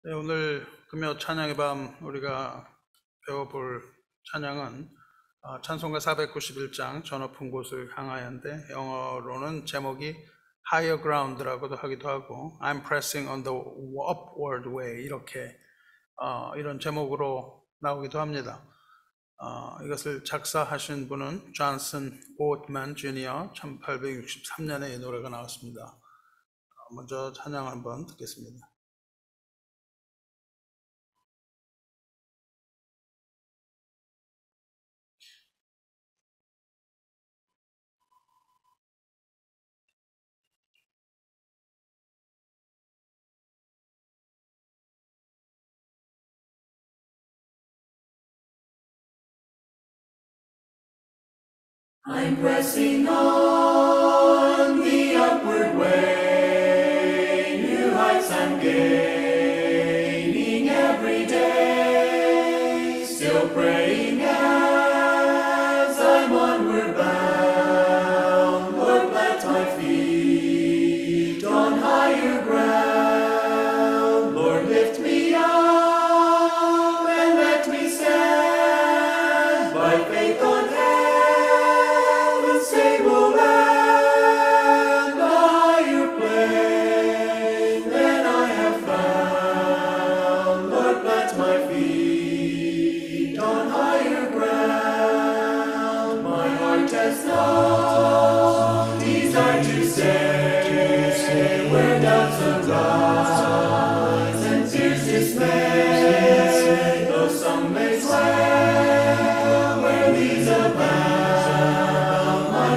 네, 오늘 금요 찬양의 밤 우리가 배워볼 찬양은 찬송가 491장 저 높은 곳을 향하여인데 영어로는 제목이 Higher Ground라고도 하기도 하고 I'm pressing on the upward way 이렇게 이런 제목으로 나오기도 합니다. 이것을 작사하신 분은 존슨 오트만 주니어 1863년에 이 노래가 나왔습니다. 먼저 찬양 한번 듣겠습니다. I'm pressing on the upward way, new heights I'm gaining every day, still praying as I'm onward bound, Lord, plant my feet on higher ground, Lord, lift me up and let me stand by faith on stable land, a higher plane than I have found. Lord, plant my feet on higher ground. My heart has no desire to stay where doubts arise and fears dismay. Though some may swear where these abound,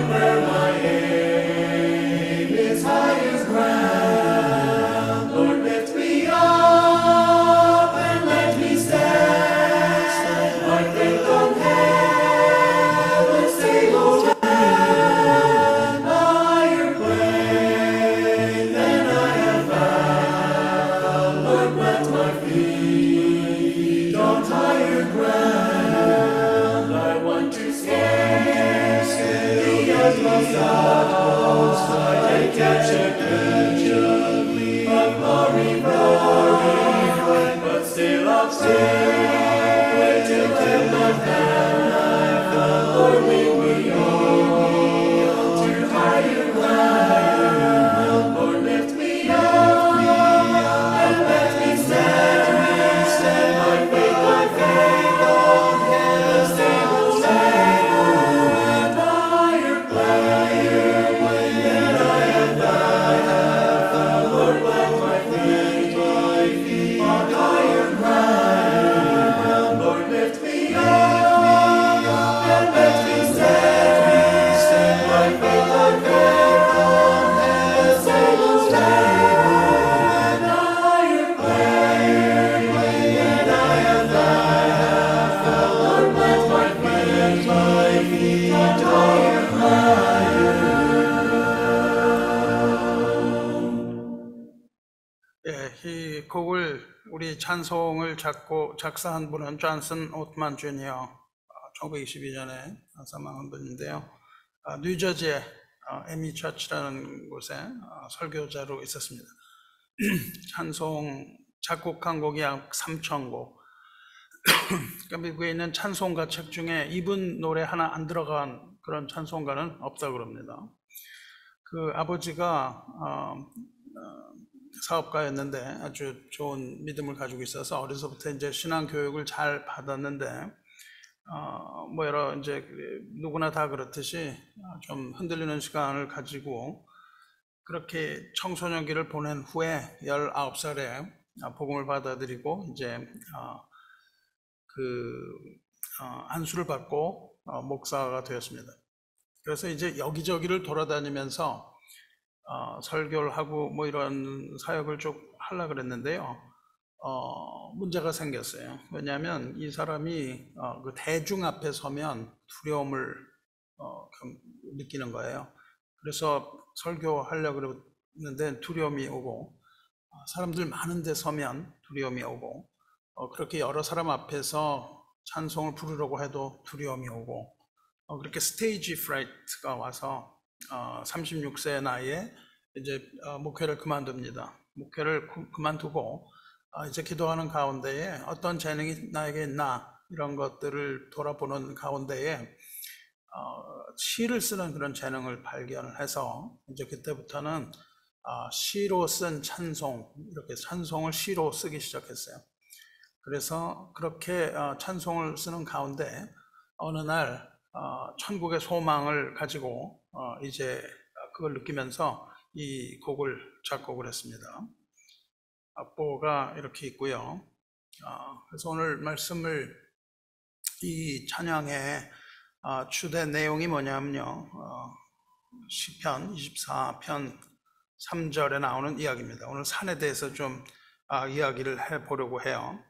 my aim is highest ground. Lord, lift me up and let me stand. My faith on heaven's stable land, a higher plane than I have found. Lord, plant my feet on higher ground. I want to utmost I catch a gleam of glory, but still I'll stay till the night. Lord, lead me on to higher ground. Lord, lift me up and let me stand. My faith on heaven's stable land, higher plane. Lord, plant my feet on higher ground. Lord, lift me up and let me stand. My faith on heaven's stable land, higher plane than I have found. Lord, plant my feet on higher 예, 이 곡을 우리 찬송을 작사한 분은 존슨 오트만 주니어 1922년에 사망한 분인데요. 뉴저지의 에미 처치라는 곳에 설교자로 있었습니다. 찬송 작곡한 곡이 약 3,000곡. 그러니까 미국에 있는 찬송가 책 중에 이분 노래 하나 안 들어간 그런 찬송가는 없다고 그럽니다. 그 아버지가 사업가였는데 아주 좋은 믿음을 가지고 있어서 어려서부터 이제 신앙 교육을 잘 받았는데 뭐 여러 이제 누구나 다 그렇듯이 좀 흔들리는 시간을 가지고 그렇게 청소년기를 보낸 후에 19살에 복음을 받아들이고 이제 안수를 받고 목사가 되었습니다. 그래서 이제 여기저기를 돌아다니면서 설교를 하고 뭐 이런 사역을 쭉 하려고 그랬는데요. 문제가 생겼어요. 왜냐하면 이 사람이 그 대중 앞에 서면 두려움을 느끼는 거예요. 그래서 설교하려고 그랬는데 두려움이 오고 사람들 많은 데 서면 두려움이 오고 그렇게 여러 사람 앞에서 찬송을 부르려고 해도 두려움이 오고 그렇게 스테이지 프라이트가 와서 36세 나이에 이제 목회를 그만둡니다. 목회를 그만두고 이제 기도하는 가운데에 어떤 재능이 나에게 있나 이런 것들을 돌아보는 가운데에 시를 쓰는 그런 재능을 발견을 해서 이제 그때부터는 시로 쓴 찬송, 이렇게 찬송을 시로 쓰기 시작했어요. 그래서 그렇게 찬송을 쓰는 가운데 어느 날 천국의 소망을 가지고 이제 그걸 느끼면서 이 곡을 작곡을 했습니다. 악보가 이렇게 있고요. 그래서 오늘 말씀을 이 찬양의 주된 내용이 뭐냐면요. 시편 24편 3절에 나오는 이야기입니다. 오늘 산에 대해서 좀 이야기를 해보려고 해요.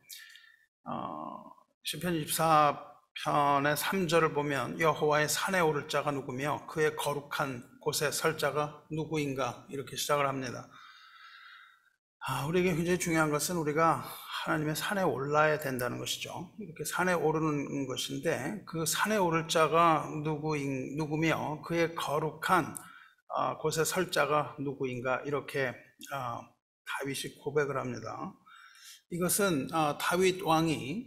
시편 24편의 3절을 보면 여호와의 산에 오를 자가 누구며 그의 거룩한 곳에 설 자가 누구인가 이렇게 시작을 합니다. 우리에게 굉장히 중요한 것은 우리가 하나님의 산에 올라야 된다는 것이죠. 이렇게 산에 오르는 것인데 그 산에 오를 자가 누구며 그의 거룩한 곳에 설 자가 누구인가 이렇게 다윗이 고백을 합니다. 이것은 다윗 왕이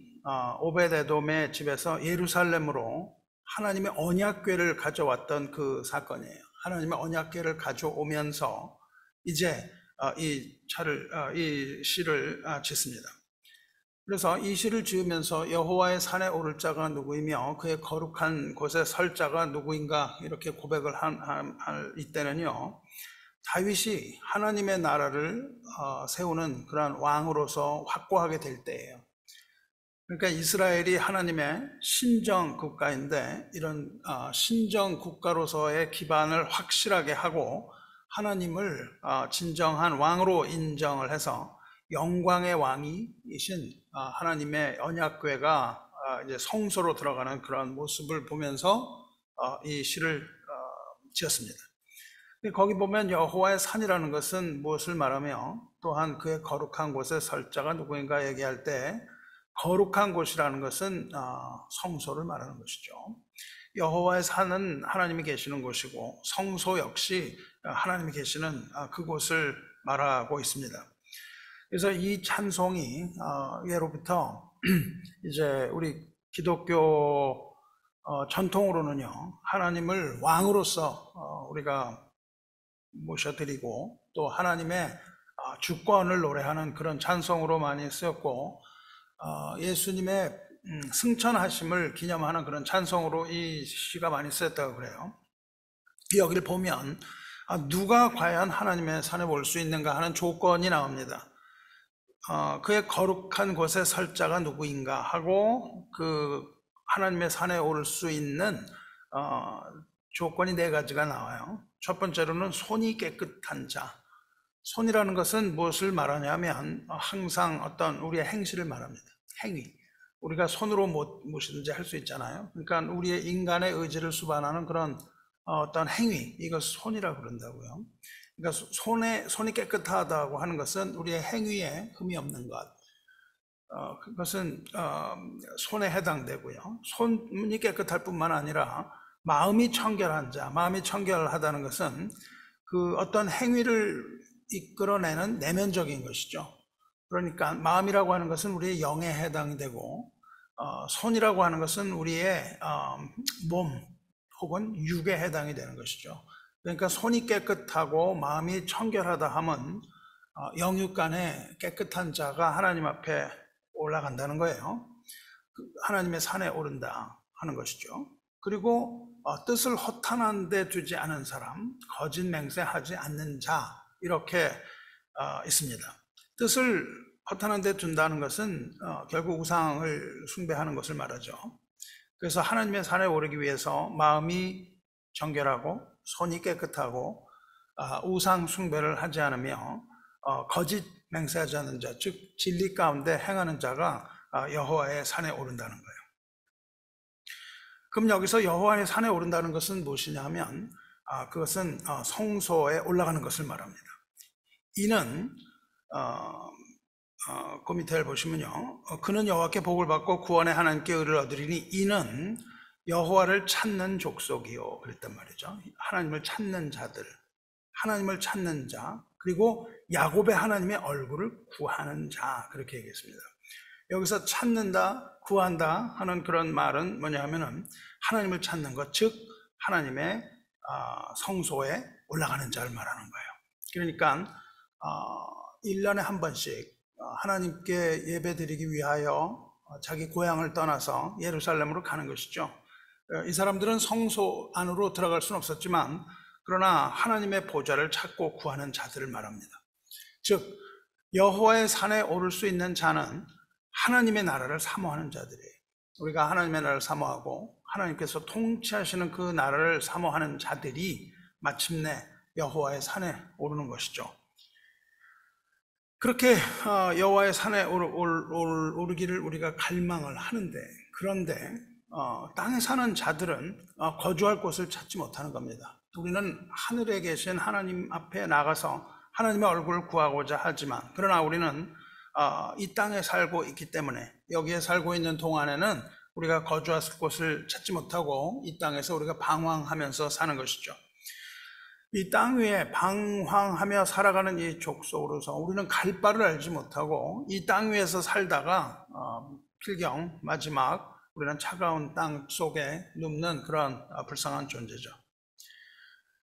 오벳에돔의 집에서 예루살렘으로 하나님의 언약궤를 가져왔던 그 사건이에요. 하나님의 언약궤를 가져오면서 이제 이 시를 짓습니다. 그래서 이 시를 지으면서 여호와의 산에 오를 자가 누구이며 그의 거룩한 곳에 설 자가 누구인가 이렇게 고백을 할 이때는요, 다윗이 하나님의 나라를 세우는 그런 왕으로서 확고하게 될 때예요. 그러니까 이스라엘이 하나님의 신정 국가인데 이런 신정 국가로서의 기반을 확실하게 하고 하나님을 진정한 왕으로 인정을 해서 영광의 왕이신 하나님의 언약궤가 이제 성소로 들어가는 그런 모습을 보면서 이 시를 지었습니다. 거기 보면 여호와의 산이라는 것은 무엇을 말하며 또한 그의 거룩한 곳에 설 자가 누구인가 얘기할 때 거룩한 곳이라는 것은 성소를 말하는 것이죠. 여호와의 산은 하나님이 계시는 곳이고 성소 역시 하나님이 계시는 그곳을 말하고 있습니다. 그래서 이 찬송이 예로부터 이제 우리 기독교 전통으로는요, 하나님을 왕으로서 우리가 모셔드리고 또 하나님의 주권을 노래하는 그런 찬송으로 많이 쓰였고 예수님의 승천하심을 기념하는 그런 찬송으로 이 시가 많이 쓰였다고 그래요. 여기를 보면 누가 과연 하나님의 산에 올 수 있는가 하는 조건이 나옵니다. 그의 거룩한 곳에 설 자가 누구인가 하고 그 하나님의 산에 오를 수 있는 조건이 4가지가 나와요. 첫 번째로는 손이 깨끗한 자. 손이라는 것은 무엇을 말하냐면 항상 어떤 우리의 행실을 말합니다. 행위. 우리가 손으로 무엇이든지 할 수 있잖아요. 그러니까 우리의 인간의 의지를 수반하는 그런 어떤 행위, 이것을 손이라고 그런다고요. 그러니까 손이 깨끗하다고 하는 것은 우리의 행위에 흠이 없는 것. 그것은 손에 해당되고요. 손이 깨끗할 뿐만 아니라 마음이 청결한 자, 마음이 청결하다는 것은 그 어떤 행위를 이끌어내는 내면적인 것이죠. 그러니까 마음이라고 하는 것은 우리의 영에 해당이 되고 손이라고 하는 것은 우리의 몸 혹은 육에 해당이 되는 것이죠. 그러니까 손이 깨끗하고 마음이 청결하다 하면 영육 간에 깨끗한 자가 하나님 앞에 올라간다는 거예요. 하나님의 산에 오른다 하는 것이죠. 그리고 뜻을 허탄한 데 두지 않은 사람, 거짓 맹세하지 않는 자, 이렇게 있습니다. 뜻을 허탄한 데 둔다는 것은 결국 우상을 숭배하는 것을 말하죠. 그래서 하나님의 산에 오르기 위해서 마음이 정결하고 손이 깨끗하고 우상 숭배를 하지 않으며 거짓 맹세하지 않는 자, 즉 진리 가운데 행하는 자가 여호와의 산에 오른다는 거예요. 그럼 여기서 여호와의 산에 오른다는 것은 무엇이냐 하면 그것은 성소에 올라가는 것을 말합니다. 이는 그 밑에 보시면요, 그는 여호와께 복을 받고 구원의 하나님께 의를 얻으리니 이는 여호와를 찾는 족속이요 그랬단 말이죠. 하나님을 찾는 자들, 하나님을 찾는 자, 그리고 야곱의 하나님의 얼굴을 구하는 자, 그렇게 얘기했습니다. 여기서 찾는다, 구한다 하는 그런 말은 뭐냐 하면은 하나님을 찾는 것, 즉 하나님의 성소에 올라가는 자를 말하는 거예요. 그러니까 1년에 한 번씩 하나님께 예배드리기 위하여 자기 고향을 떠나서 예루살렘으로 가는 것이죠. 이 사람들은 성소 안으로 들어갈 수는 없었지만 그러나 하나님의 보좌를 찾고 구하는 자들을 말합니다. 즉 여호와의 산에 오를 수 있는 자는 하나님의 나라를 사모하는 자들이에요. 우리가 하나님의 나라를 사모하고 하나님께서 통치하시는 그 나라를 사모하는 자들이 마침내 여호와의 산에 오르는 것이죠. 그렇게 여호와의 산에 오르기를 우리가 갈망을 하는데, 그런데 땅에 사는 자들은 거주할 곳을 찾지 못하는 겁니다. 우리는 하늘에 계신 하나님 앞에 나가서 하나님의 얼굴을 구하고자 하지만, 그러나 우리는 이 땅에 살고 있기 때문에 여기에 살고 있는 동안에는 우리가 거주할 곳을 찾지 못하고 이 땅에서 우리가 방황하면서 사는 것이죠. 이 땅 위에 방황하며 살아가는 이 족속으로서 우리는 갈 바를 알지 못하고 이 땅 위에서 살다가 필경 마지막 우리는 차가운 땅 속에 눕는 그런 불쌍한 존재죠.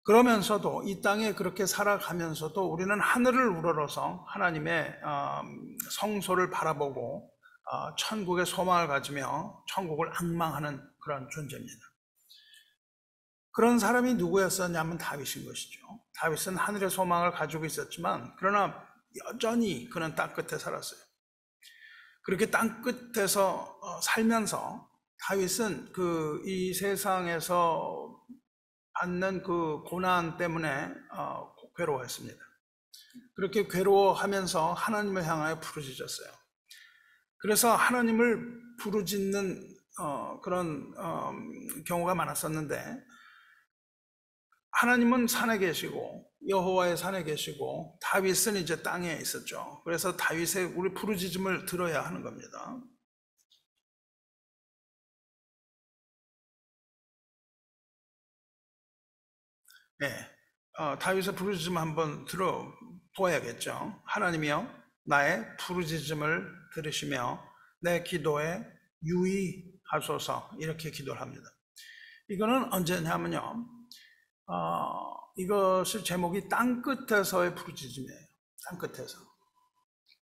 그러면서도 이 땅에 그렇게 살아가면서도 우리는 하늘을 우러러서 하나님의 성소를 바라보고 천국의 소망을 가지며 천국을 앙망하는 그런 존재입니다. 그런 사람이 누구였었냐면 다윗인 것이죠. 다윗은 하늘의 소망을 가지고 있었지만 그러나 여전히 그는 땅 끝에 살았어요. 그렇게 땅 끝에서 살면서 다윗은 이 세상에서 받는 그 고난 때문에 괴로워했습니다. 그렇게 괴로워하면서 하나님을 향하여 부르짖었어요. 그래서 하나님을 부르짖는 그런 경우가 많았었는데, 하나님은 산에 계시고 여호와의 산에 계시고 다윗은 이제 땅에 있었죠. 그래서 다윗의 우리 부르짖음을 들어야 하는 겁니다. 네, 다윗의 부르짖음 한번 들어보아야겠죠. 하나님이여 나의 부르짖음을 들으시며 내 기도에 유의하소서, 이렇게 기도를 합니다. 이거는 언제냐면요, 이것의 제목이 땅끝에서의 부르짖음이에요. 땅끝에서.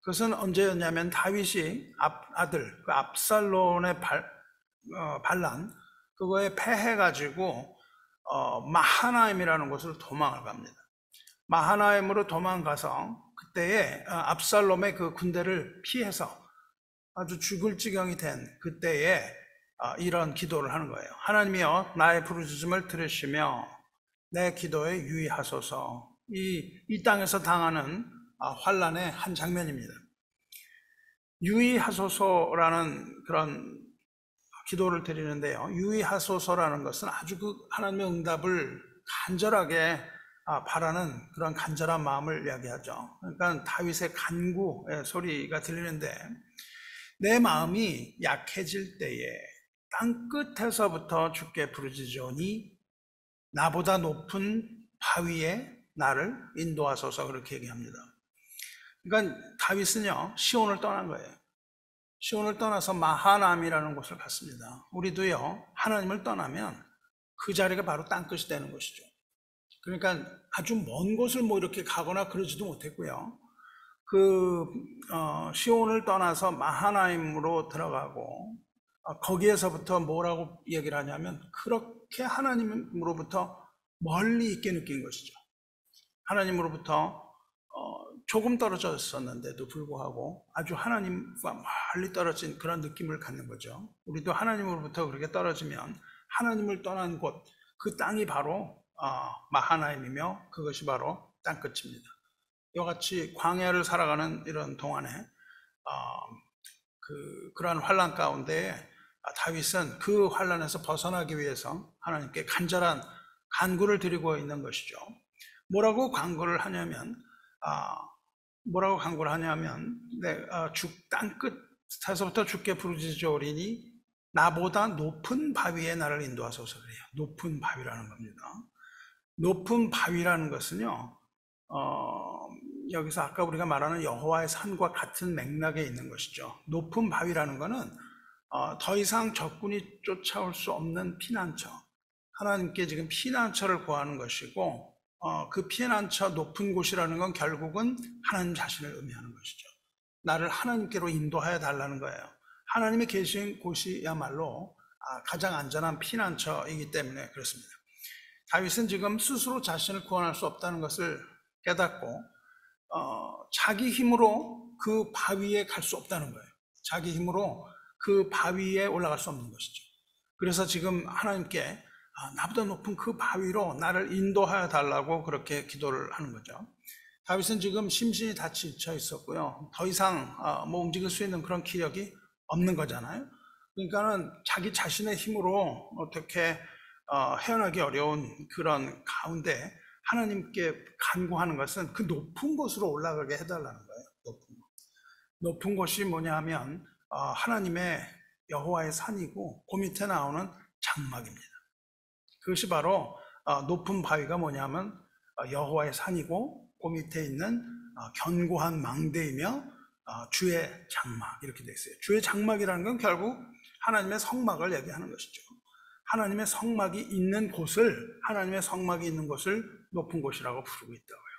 그것은 언제였냐면 다윗이 아들 그 압살롬의 반란 그거에 패해가지고 마하나임이라는 곳을 도망을 갑니다. 마하나임으로 도망가서 그때에 압살롬의 그 군대를 피해서 아주 죽을 지경이 된 그때에 이런 기도를 하는 거예요. 하나님이여 나의 부르짖음을 들으시며 내 기도에 유의하소서. 이 땅에서 당하는 환난의 한 장면입니다. 유의하소서라는 그런 기도를 드리는데요, 유의하소서라는 것은 아주 그 하나님의 응답을 간절하게 바라는 그런 간절한 마음을 이야기하죠. 그러니까 다윗의 간구의 소리가 들리는데, 내 마음이 약해질 때에 땅 끝에서부터 주께 부르짖으니 나보다 높은 바위에 나를 인도하소서, 그렇게 얘기합니다. 그러니까 다윗은요 시온을 떠난 거예요. 시온을 떠나서 마하나임이라는 곳을 갔습니다. 우리도요 하나님을 떠나면 그 자리가 바로 땅끝이 되는 것이죠. 그러니까 아주 먼 곳을 뭐 이렇게 가거나 그러지도 못했고요. 시온을 떠나서 마하나임으로 들어가고 거기에서부터 뭐라고 얘기를 하냐면 그렇게 하나님으로부터 멀리 있게 느낀 것이죠. 하나님으로부터 조금 떨어졌었는데도 불구하고 아주 하나님과 멀리 떨어진 그런 느낌을 갖는 거죠. 우리도 하나님으로부터 그렇게 떨어지면 하나님을 떠난 곳, 그 땅이 바로 마하나임이며 그것이 바로 땅끝입니다. 이와 같이 광야를 살아가는 이런 동안에 그러한 환난 가운데 다윗은 그 환난에서 벗어나기 위해서 하나님께 간절한 간구를 드리고 있는 것이죠. 뭐라고 간구를 하냐면 땅끝에서부터 주께 부르짖으오리니 나보다 높은 바위에 나를 인도하소서, 그래요. 높은 바위라는 겁니다. 높은 바위라는 것은요 여기서 아까 우리가 말하는 여호와의 산과 같은 맥락에 있는 것이죠. 높은 바위라는 것은 더 이상 적군이 쫓아올 수 없는 피난처, 하나님께 지금 피난처를 구하는 것이고, 그 피난처 높은 곳이라는 건 결국은 하나님 자신을 의미하는 것이죠. 나를 하나님께로 인도하여 달라는 거예요. 하나님이 계신 곳이야말로 가장 안전한 피난처이기 때문에 그렇습니다. 다윗은 지금 스스로 자신을 구원할 수 없다는 것을 깨닫고 자기 힘으로 그 바위에 갈 수 없다는 거예요. 자기 힘으로 그 바위에 올라갈 수 없는 것이죠. 그래서 지금 하나님께 나보다 높은 그 바위로 나를 인도하여 달라고 그렇게 기도를 하는 거죠. 다윗은 지금 심신이 다 지쳐 있었고요. 더 이상 뭐 움직일 수 있는 그런 기력이 없는 거잖아요. 그러니까는 자기 자신의 힘으로 어떻게 헤어나기 어려운 그런 가운데 하나님께 간구하는 것은 그 높은 곳으로 올라가게 해달라는 거예요. 높은 곳이 뭐냐 하면 하나님의 여호와의 산이고 그 밑에 나오는 장막입니다. 그것이 바로 높은 바위가 뭐냐면 여호와의 산이고 그 밑에 있는 견고한 망대이며 주의 장막 이렇게 되어 있어요. 주의 장막이라는 건 결국 하나님의 성막을 얘기하는 것이죠. 하나님의 성막이 있는 곳을 높은 곳이라고 부르고 있다고요.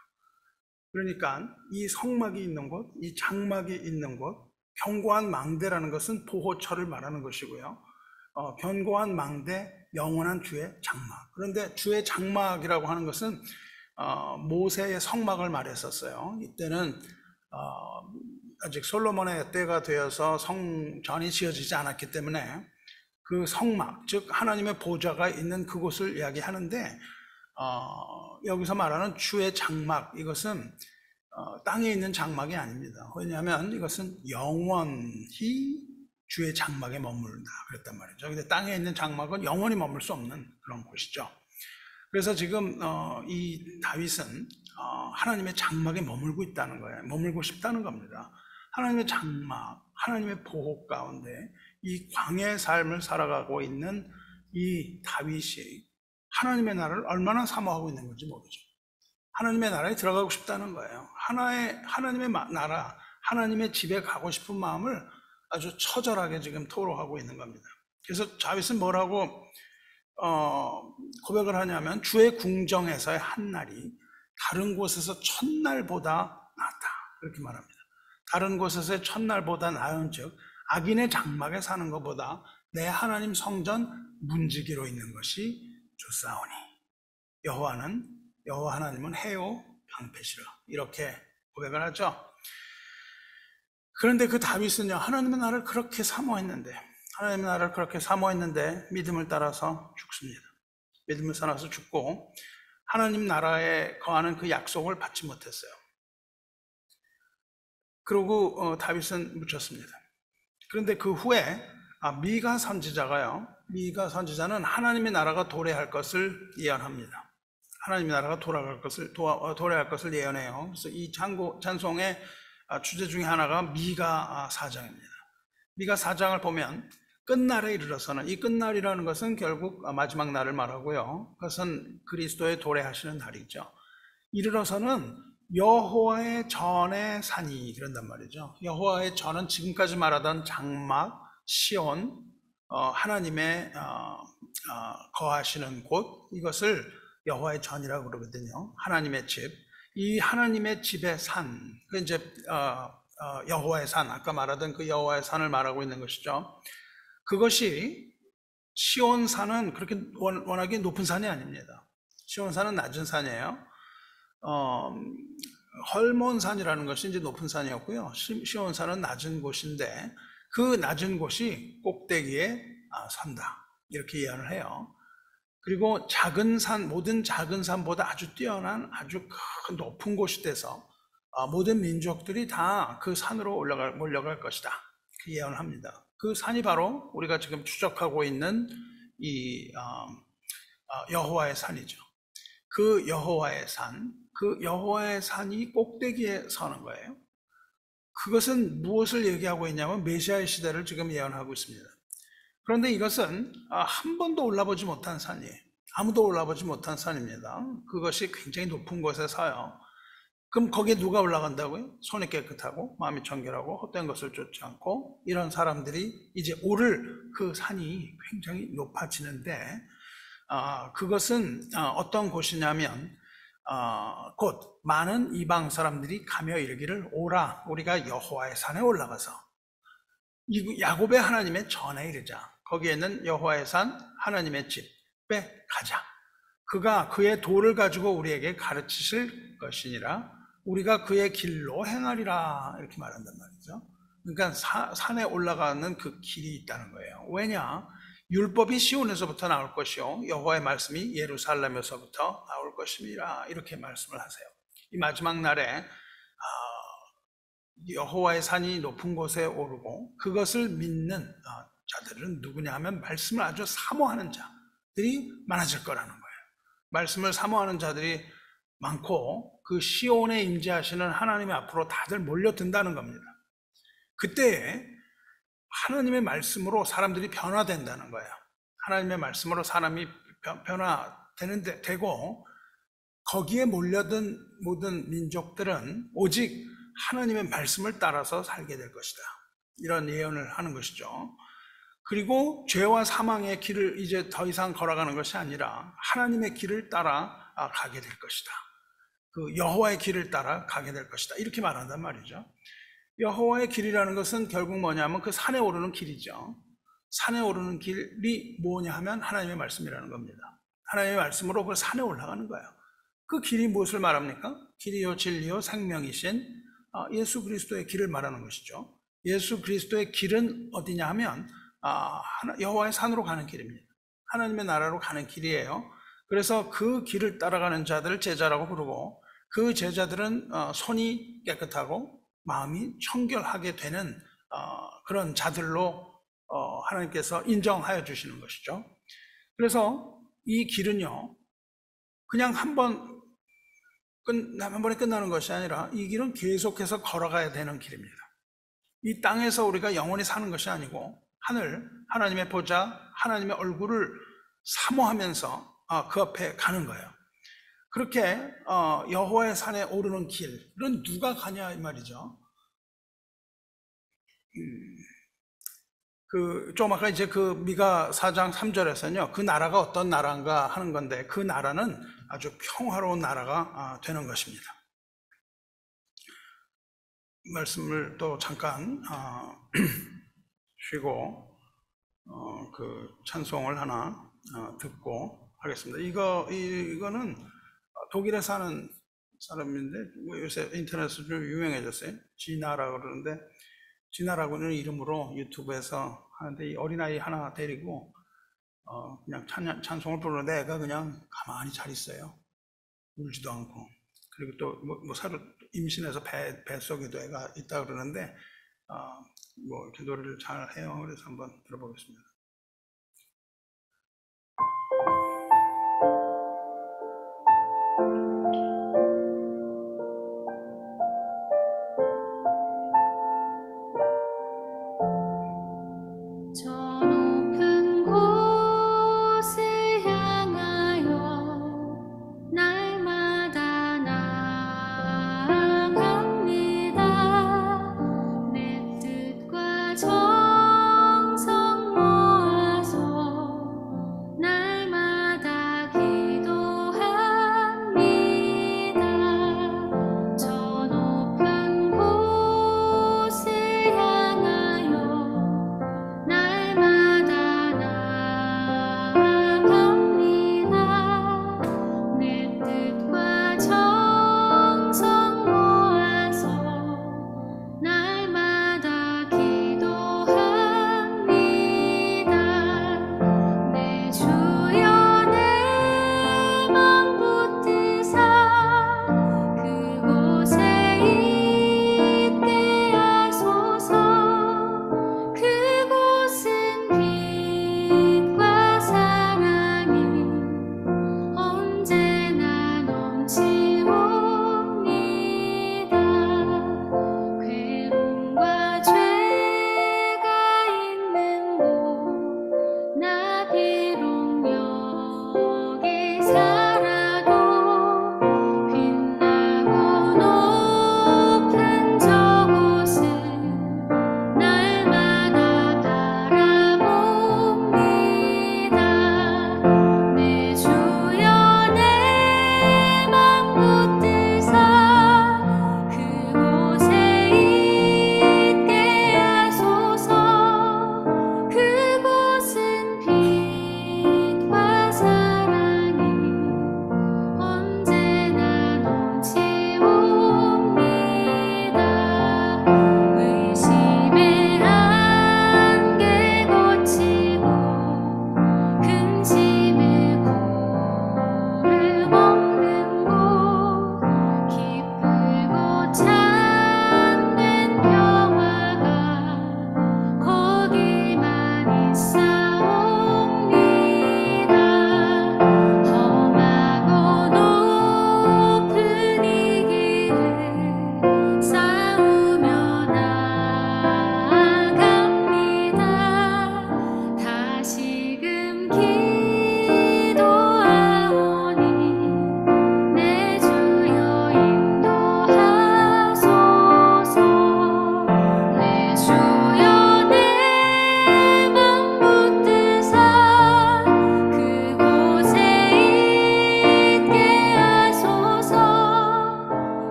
그러니까 이 성막이 있는 곳, 이 장막이 있는 곳, 견고한 망대라는 것은 보호처를 말하는 것이고요. 견고한 망대, 영원한 주의 장막. 그런데 주의 장막이라고 하는 것은 모세의 성막을 말했었어요. 이때는 아직 솔로몬의 때가 되어서 성전이 지어지지 않았기 때문에 그 성막, 즉 하나님의 보좌가 있는 그곳을 이야기하는데 여기서 말하는 주의 장막, 이것은 땅에 있는 장막이 아닙니다. 왜냐하면 이것은 영원히 주의 장막에 머물다 그랬단 말이죠. 근데 땅에 있는 장막은 영원히 머물 수 없는 그런 곳이죠. 그래서 지금 이 다윗은 하나님의 장막에 머물고 있다는 거예요. 머물고 싶다는 겁니다. 하나님의 장막, 하나님의 보호 가운데 이 광야의 삶을 살아가고 있는 이 다윗이 하나님의 나라를 얼마나 사모하고 있는 건지 모르죠. 하나님의 나라에 들어가고 싶다는 거예요. 하나님의 나라, 하나님의 집에 가고 싶은 마음을 아주 처절하게 지금 토로하고 있는 겁니다. 그래서 다윗은 뭐라고 고백을 하냐면 주의 궁정에서의 한 날이 다른 곳에서 첫날보다 낫다 이렇게 말합니다. 다른 곳에서의 첫날보다 나은 즉 악인의 장막에 사는 것보다 내 하나님 성전 문지기로 있는 것이 좋사오니 여호와 하나님은 해요 방패시라 이렇게 고백을 하죠. 그런데 그 다윗은요, 하나님의 나라를 그렇게 사모했는데 믿음을 따라서 죽습니다. 믿음을 따라서 죽고 하나님 나라에 거하는 그 약속을 받지 못했어요. 그리고 다윗은 묻혔습니다. 그런데 그 후에 미가 선지자는 하나님의 나라가 도래할 것을 예언합니다. 하나님의 나라가 도래할 것을 예언해요. 그래서 이 찬송의 주제 중에 하나가 미가 4장입니다. 미가 4장을 보면 끝날에 이르러서는, 이 끝날이라는 것은 결국 마지막 날을 말하고요. 그것은 그리스도의 도래하시는 날이죠. 이르러서는 여호와의 전의 산이 그런단 말이죠. 여호와의 전은 지금까지 말하던 장막, 시온, 하나님의 거하시는 곳, 이것을 여호와의 전이라고 그러거든요. 하나님의 집. 이 하나님의 집의 산, 그 이제 여호와의 산, 아까 말하던 그 여호와의 산을 말하고 있는 것이죠. 그것이 시온산은 그렇게 워낙에 높은 산이 아닙니다. 시온산은 낮은 산이에요. 헐몬산이라는 것이 이제 높은 산이었고요. 시온산은 낮은 곳인데 그 낮은 곳이 꼭대기에 선다 이렇게 예언을 해요. 그리고 작은 산, 모든 작은 산보다 아주 뛰어난 아주 큰 높은 곳이 돼서 모든 민족들이 다 그 산으로 몰려갈 것이다. 그 예언을 합니다. 그 산이 바로 우리가 지금 추적하고 있는 이 여호와의 산이죠. 그 여호와의 산이 꼭대기에 서는 거예요. 그것은 무엇을 얘기하고 있냐면 메시아의 시대를 지금 예언하고 있습니다. 그런데 이것은 한 번도 올라보지 못한 산이에요. 아무도 올라보지 못한 산입니다. 그것이 굉장히 높은 곳에 서요. 그럼 거기에 누가 올라간다고요? 손이 깨끗하고 마음이 정결하고 헛된 것을 쫓지 않고 이런 사람들이 이제 오를 그 산이 굉장히 높아지는데 그것은 어떤 곳이냐면 곧 많은 이방 사람들이 가며 이르기를 오라 우리가 여호와의 산에 올라가서 야곱의 하나님의 전에 이르자. 거기에는 여호와의 산 하나님의 집에 가자. 그가 그의 도를 가지고 우리에게 가르치실 것이니라. 우리가 그의 길로 행하리라. 이렇게 말한단 말이죠. 그러니까 산에 올라가는 그 길이 있다는 거예요. 왜냐? 율법이 시온에서부터 나올 것이요 여호와의 말씀이 예루살렘에서부터 나올 것입니다. 이렇게 말씀을 하세요. 이 마지막 날에 여호와의 산이 높은 곳에 오르고 그것을 믿는 자들은 누구냐 하면 말씀을 아주 사모하는 자들이 많아질 거라는 거예요. 말씀을 사모하는 자들이 많고 그 시온에 임재하시는 하나님의 앞으로 다들 몰려든다는 겁니다. 그때에 하나님의 말씀으로 사람들이 변화된다는 거예요. 하나님의 말씀으로 사람이 되고 거기에 몰려든 모든 민족들은 오직 하나님의 말씀을 따라서 살게 될 것이다. 이런 예언을 하는 것이죠. 그리고 죄와 사망의 길을 이제 더 이상 걸어가는 것이 아니라 하나님의 길을 따라 가게 될 것이다. 그 여호와의 길을 따라 가게 될 것이다. 이렇게 말한단 말이죠. 여호와의 길이라는 것은 결국 뭐냐면 그 산에 오르는 길이죠. 산에 오르는 길이 뭐냐 하면 하나님의 말씀이라는 겁니다. 하나님의 말씀으로 그 산에 올라가는 거예요. 그 길이 무엇을 말합니까? 길이요 진리요 생명이신 예수 그리스도의 길을 말하는 것이죠. 예수 그리스도의 길은 어디냐 하면 여호와의 산으로 가는 길입니다. 하나님의 나라로 가는 길이에요. 그래서 그 길을 따라가는 자들을 제자라고 부르고 그 제자들은 손이 깨끗하고 마음이 청결하게 되는 그런 자들로 하나님께서 인정하여 주시는 것이죠. 그래서 이 길은요 그냥 한 번에 끝나는 것이 아니라 이 길은 계속해서 걸어가야 되는 길입니다. 이 땅에서 우리가 영원히 사는 것이 아니고 하나님의 보좌, 하나님의 얼굴을 사모하면서 그 앞에 가는 거예요. 그렇게 여호와의 산에 오르는 길은 누가 가냐 이 말이죠. 좀 아까 이제 그 미가 4장 3절에서는요 그 나라가 어떤 나라인가 하는 건데 그 나라는 아주 평화로운 나라가 되는 것입니다. 말씀을 또 잠깐 쉬고 그 찬송을 하나 듣고 하겠습니다. 이거는 독일에 사는 사람인데 요새 인터넷으로 좀 유명해졌어요. 지나라고 그러는데 지나라고는 이름으로 유튜브에서 하는데 이 어린아이 하나 데리고 그냥 찬송을 부르는데 애가 그냥 가만히 잘 있어요. 울지도 않고. 그리고 또 뭐 새로 임신해서 뱃속에도 애가 있다 그러는데 뭐 이렇게 노래를 잘 해요. 그래서 한번 들어보겠습니다. 정성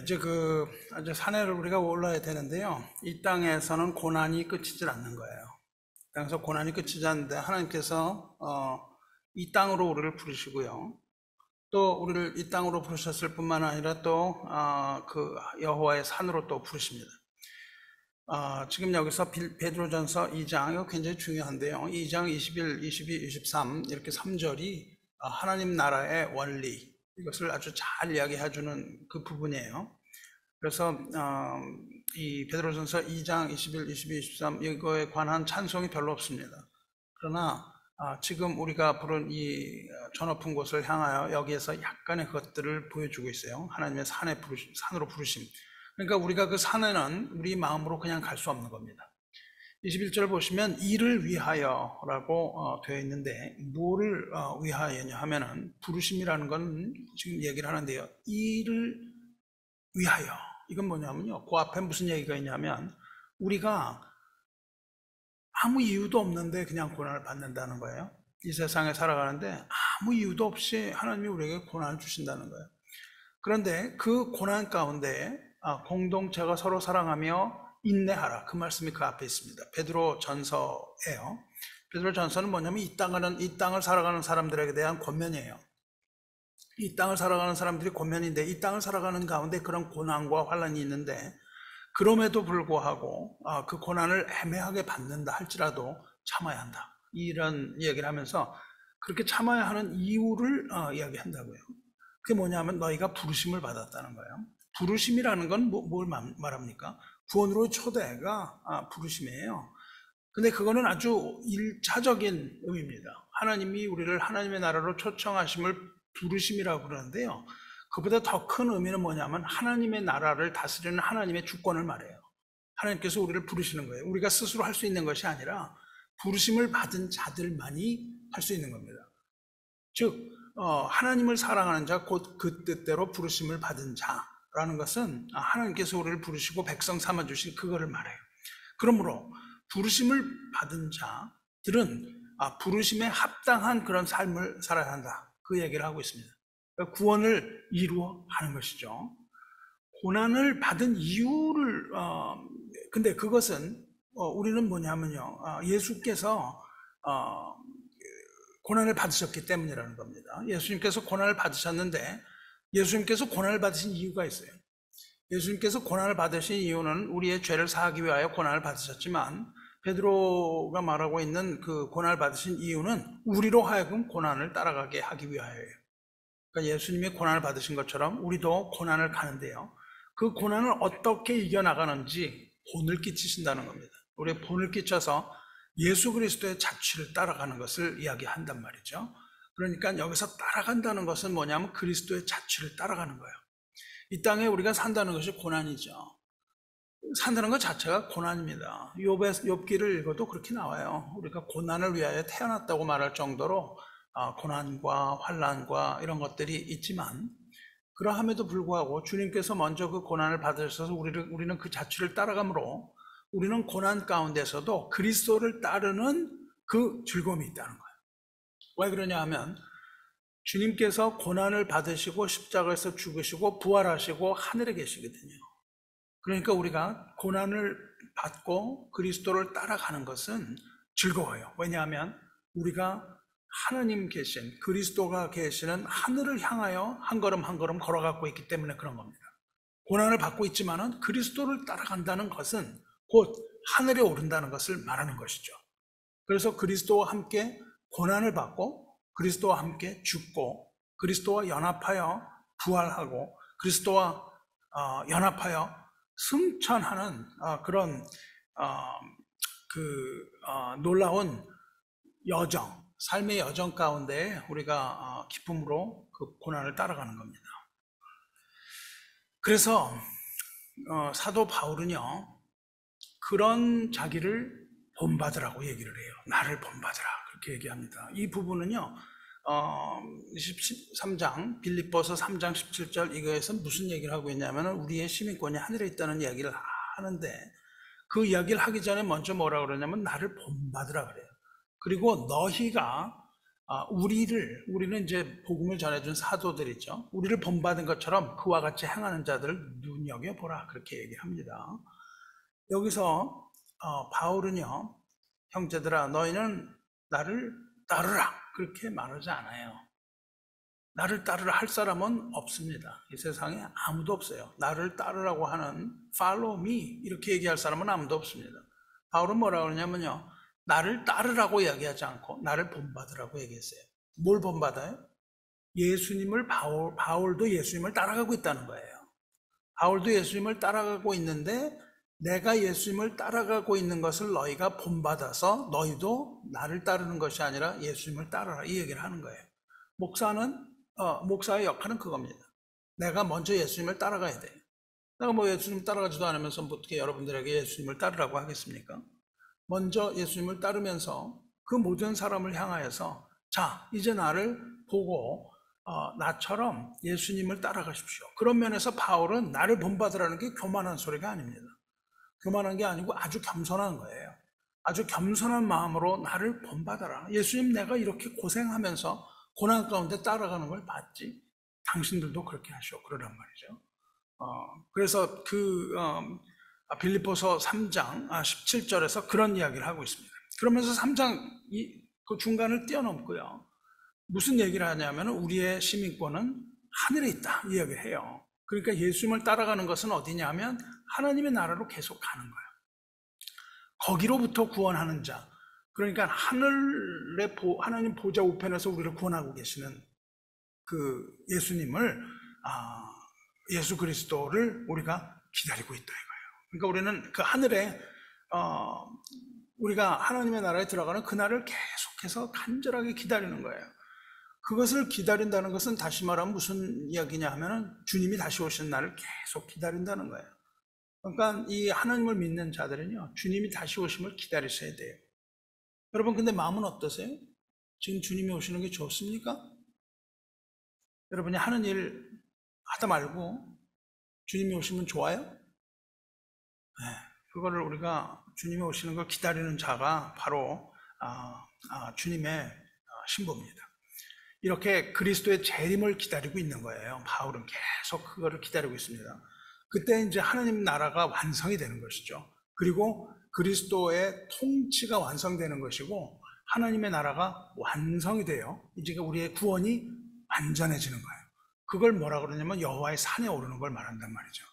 이제 이제 산에를 우리가 올라야 되는데요. 이 땅에서는 고난이 끝이질 않는 거예요. 이 땅에서 고난이 끝이지 않는데 하나님께서 이 땅으로 우리를 부르시고요. 또 우리를 이 땅으로 부르셨을 뿐만 아니라 또 그 여호와의 산으로 또 부르십니다. 지금 여기서 베드로전서 2장, 이거 굉장히 중요한데요. 2장 21, 22, 23 이렇게 3절이 하나님 나라의 원리, 이것을 아주 잘 이야기해주는 그 부분이에요. 그래서 이 베드로전서 2장 21, 22, 23 이거에 관한 찬송이 별로 없습니다. 그러나 지금 우리가 부른 이 저 높은 곳을 향하여 여기에서 약간의 것들을 보여주고 있어요. 하나님의 산으로 부르심. 그러니까 우리가 그 산에는 우리 마음으로 그냥 갈 수 없는 겁니다. 21절 보시면 이를 위하여라고 되어 있는데 뭐를 위하여냐 하면은 부르심이라는 건 지금 얘기를 하는데요. 이를 위하여, 이건 뭐냐면요, 그 앞에 무슨 얘기가 있냐면 우리가 아무 이유도 없는데 그냥 고난을 받는다는 거예요. 이 세상에 살아가는데 아무 이유도 없이 하나님이 우리에게 고난을 주신다는 거예요. 그런데 그 고난 가운데 공동체가 서로 사랑하며 인내하라, 그 말씀이 그 앞에 있습니다. 베드로 전서예요. 베드로 전서는 뭐냐면 이 땅을 살아가는 사람들에게 대한 권면이에요. 이 땅을 살아가는 사람들이 권면인데 이 땅을 살아가는 가운데 그런 고난과 환난이 있는데 그럼에도 불구하고 그 고난을 애매하게 받는다 할지라도 참아야 한다, 이런 얘기를 하면서 그렇게 참아야 하는 이유를 이야기한다고요. 그게 뭐냐면 너희가 부르심을 받았다는 거예요. 부르심이라는 건 뭘 말합니까? 구원으로의 초대가 부르심이에요. 근데 그거는 아주 일차적인 의미입니다. 하나님이 우리를 하나님의 나라로 초청하심을 부르심이라고 그러는데요. 그보다 더 큰 의미는 뭐냐면 하나님의 나라를 다스리는 하나님의 주권을 말해요. 하나님께서 우리를 부르시는 거예요. 우리가 스스로 할 수 있는 것이 아니라 부르심을 받은 자들만이 할 수 있는 겁니다. 즉 하나님을 사랑하는 자, 곧 그 뜻대로 부르심을 받은 자라는 것은 하나님께서 우리를 부르시고 백성 삼아주신 그거를 말해요. 그러므로 부르심을 받은 자들은 부르심에 합당한 그런 삶을 살아야 한다, 그 얘기를 하고 있습니다. 그러니까 구원을 이루어 하는 것이죠. 고난을 받은 이유를 근데 그것은 우리는 뭐냐면요, 예수께서 고난을 받으셨기 때문이라는 겁니다. 예수님께서 고난을 받으셨는데 예수님께서 고난을 받으신 이유가 있어요. 예수님께서 고난을 받으신 이유는 우리의 죄를 사하기 위하여 고난을 받으셨지만 베드로가 말하고 있는 그 고난을 받으신 이유는 우리로 하여금 고난을 따라가게 하기 위하여예요. 그러니까 예수님이 고난을 받으신 것처럼 우리도 고난을 가는데요, 그 고난을 어떻게 이겨나가는지 본을 끼치신다는 겁니다. 우리의 본을 끼쳐서 예수 그리스도의 자취를 따라가는 것을 이야기한단 말이죠. 그러니까 여기서 따라간다는 것은 뭐냐면 그리스도의 자취를 따라가는 거예요. 이 땅에 우리가 산다는 것이 고난이죠. 산다는 것 자체가 고난입니다. 욥기를 읽어도 그렇게 나와요. 우리가 고난을 위하여 태어났다고 말할 정도로 고난과 환난과 이런 것들이 있지만 그러함에도 불구하고 주님께서 먼저 그 고난을 받으셔서 우리는 그 자취를 따라가므로 우리는 고난 가운데서도 그리스도를 따르는 그 즐거움이 있다는 거예요. 왜 그러냐 하면 주님께서 고난을 받으시고 십자가에서 죽으시고 부활하시고 하늘에 계시거든요. 그러니까 우리가 고난을 받고 그리스도를 따라가는 것은 즐거워요. 왜냐하면 우리가 하나님 계신, 그리스도가 계시는 하늘을 향하여 한 걸음 한 걸음 걸어가고 있기 때문에 그런 겁니다. 고난을 받고 있지만은 그리스도를 따라간다는 것은 곧 하늘에 오른다는 것을 말하는 것이죠. 그래서 그리스도와 함께 고난을 받고 그리스도와 함께 죽고 그리스도와 연합하여 부활하고 그리스도와 연합하여 승천하는 그런 놀라운 여정, 삶의 여정 가운데 우리가 기쁨으로 그 고난을 따라가는 겁니다. 그래서 사도 바울은요, 그런 자기를 본받으라고 얘기를 해요. 나를 본받으라, 그렇게 얘기합니다. 이 부분은요, 13장 빌립보서 3장 17절 이거에서 무슨 얘기를 하고 있냐면 우리의 시민권이 하늘에 있다는 이야기를 하는데 그 이야기를 하기 전에 먼저 뭐라 그러냐면 나를 본받으라 그래요. 그리고 너희가 우리는 이제 복음을 전해준 사도들이죠. 우리를 본받은 것처럼 그와 같이 행하는 자들을 눈여겨보라. 그렇게 얘기합니다. 여기서 바울은요, 형제들아, 너희는 나를 따르라. 그렇게 말하지 않아요. 나를 따르라 할 사람은 없습니다. 이 세상에 아무도 없어요. 나를 따르라고 하는 follow me 이렇게 얘기할 사람은 아무도 없습니다. 바울은 뭐라고 그러냐면요, 나를 따르라고 이야기하지 않고 나를 본받으라고 얘기했어요. 뭘 본받아요? 예수님을 바울도 예수님을 따라가고 있다는 거예요. 바울도 예수님을 따라가고 있는데 내가 예수님을 따라가고 있는 것을 너희가 본받아서 너희도 나를 따르는 것이 아니라 예수님을 따르라 이 얘기를 하는 거예요. 목사의 역할은 그겁니다. 내가 먼저 예수님을 따라가야 돼요. 내가 뭐 예수님 따라가지도 않으면서 어떻게 여러분들에게 예수님을 따르라고 하겠습니까? 먼저 예수님을 따르면서 그 모든 사람을 향하여서 자, 이제 나를 보고 나처럼 예수님을 따라가십시오. 그런 면에서 바울은 나를 본받으라는 게 교만한 소리가 아닙니다. 교만한 게 아니고 아주 겸손한 거예요. 아주 겸손한 마음으로 나를 본받아라. 예수님, 내가 이렇게 고생하면서 고난 가운데 따라가는 걸 봤지. 당신들도 그렇게 하시오. 그러란 말이죠. 그래서 빌립보서 3장 17절에서 그런 이야기를 하고 있습니다. 그러면서 3장 그 중간을 뛰어넘고요. 무슨 얘기를 하냐면 우리의 시민권은 하늘에 있다 이 이야기를 해요. 그러니까 예수님을 따라가는 것은 어디냐면 하나님의 나라로 계속 가는 거예요. 거기로부터 구원하는 자, 그러니까 하나님 보좌 우편에서 우리를 구원하고 계시는 그 예수님을, 예수 그리스도를 우리가 기다리고 있다 이거예요. 그러니까 우리는 그 하늘에 우리가 하나님의 나라에 들어가는 그날을 계속해서 간절하게 기다리는 거예요. 그것을 기다린다는 것은 다시 말하면 무슨 이야기냐 하면은 주님이 다시 오시는 날을 계속 기다린다는 거예요. 그러니까 이 하나님을 믿는 자들은요, 주님이 다시 오심을 기다리셔야 돼요. 여러분, 근데 마음은 어떠세요? 지금 주님이 오시는 게 좋습니까? 여러분이 하는 일 하다 말고 주님이 오시면 좋아요? 네, 그거를 우리가 주님이 오시는 걸 기다리는 자가 바로 주님의 신부입니다. 이렇게 그리스도의 재림을 기다리고 있는 거예요. 바울은 계속 그거를 기다리고 있습니다. 그때 이제 하나님 나라가 완성이 되는 것이죠. 그리고 그리스도의 통치가 완성되는 것이고 하나님의 나라가 완성이 돼요. 이제 우리의 구원이 완전해지는 거예요. 그걸 뭐라 그러냐면 여호와의 산에 오르는 걸 말한단 말이죠.